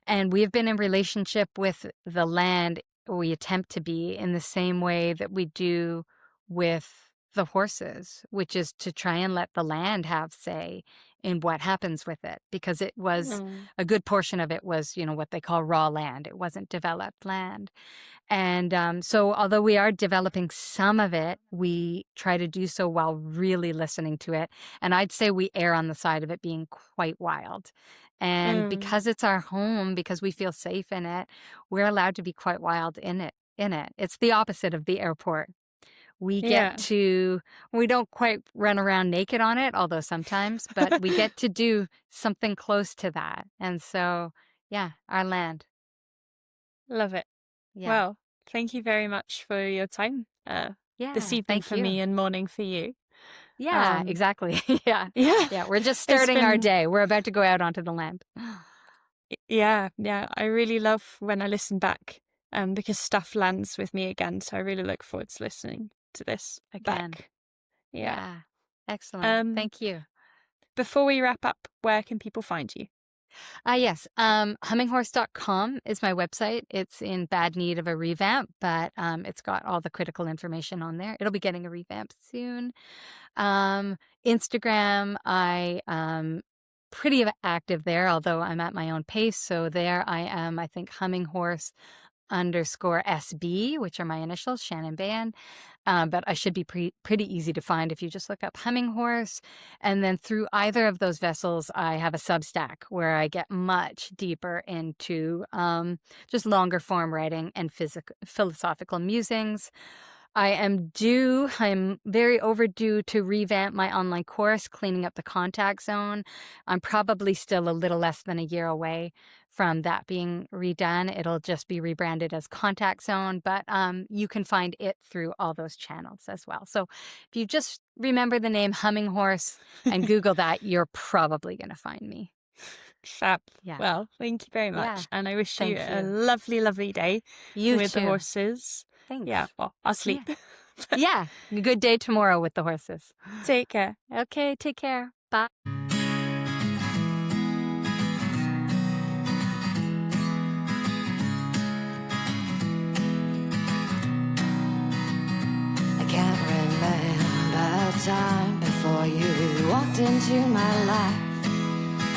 and we've been in relationship with the land. We attempt to be in the same way that we do with the horses, which is to try and let the land have say in what happens with it, because it was a good portion of it was, what they call raw land. It wasn't developed land. And so although we are developing some of it, we try to do so while really listening to it. And I'd say we err on the side of it being quite wild. And because it's our home, because we feel safe in it, we're allowed to be quite wild in it. It's the opposite of the airport. We don't quite run around naked on it, although sometimes, but we get to do something close to that. And so, yeah, our land. Love it. Yeah. Well, thank you very much for your time this evening thank for you. me and morning for you. Yeah, exactly. Yeah. Yeah. Yeah, we're just starting our been- day. We're about to go out onto the land. Yeah. I really love when I listen back because stuff lands with me again. So I really look forward to listening to this Again. back. Yeah. Excellent. Thank you. Before we wrap up, where can people find you? Yes. Humminghorse.com is my website. It's in bad need of a revamp, but it's got all the critical information on there. It'll be getting a revamp soon. Instagram, I pretty active there, although I'm at my own pace. So there I am, I think, Humminghorse_SB, which are my initials, Shannon Beahen. But I should be pretty easy to find if you just look up Humminghorse. And then through either of those vessels, I have a Substack where I get much deeper into just longer form writing and philosophical musings. I'm very overdue to revamp my online course, Cleaning Up the Contact Zone. I'm probably still a little less than a year away from that being redone. It'll just be rebranded as Contact Zone, but you can find it through all those channels as well. So if you just remember the name Humminghorse and Google that, you're probably going to find me. Fab. Yeah. Well, thank you very much. Yeah. And I wish you Thank a you. lovely, lovely day with too. the horses. Thanks. Yeah, well, I'll sleep. Yeah. A good day tomorrow with the horses. Take care. Okay, take care. Bye. I can't remember a time before you walked into my life.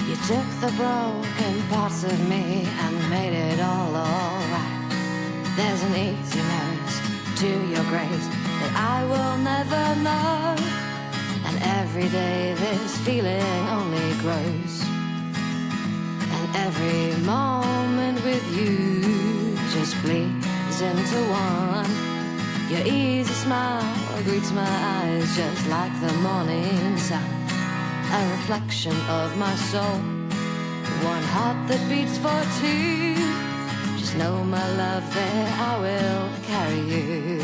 You took the broken parts of me and made it all alright. There's an easiness to your grace that I will never know, and every day this feeling only grows, and every moment with you just bleeds into one. Your easy smile greets my eyes just like the morning sun, a reflection of my soul, one heart that beats for two. Just know, my love, that I will carry you.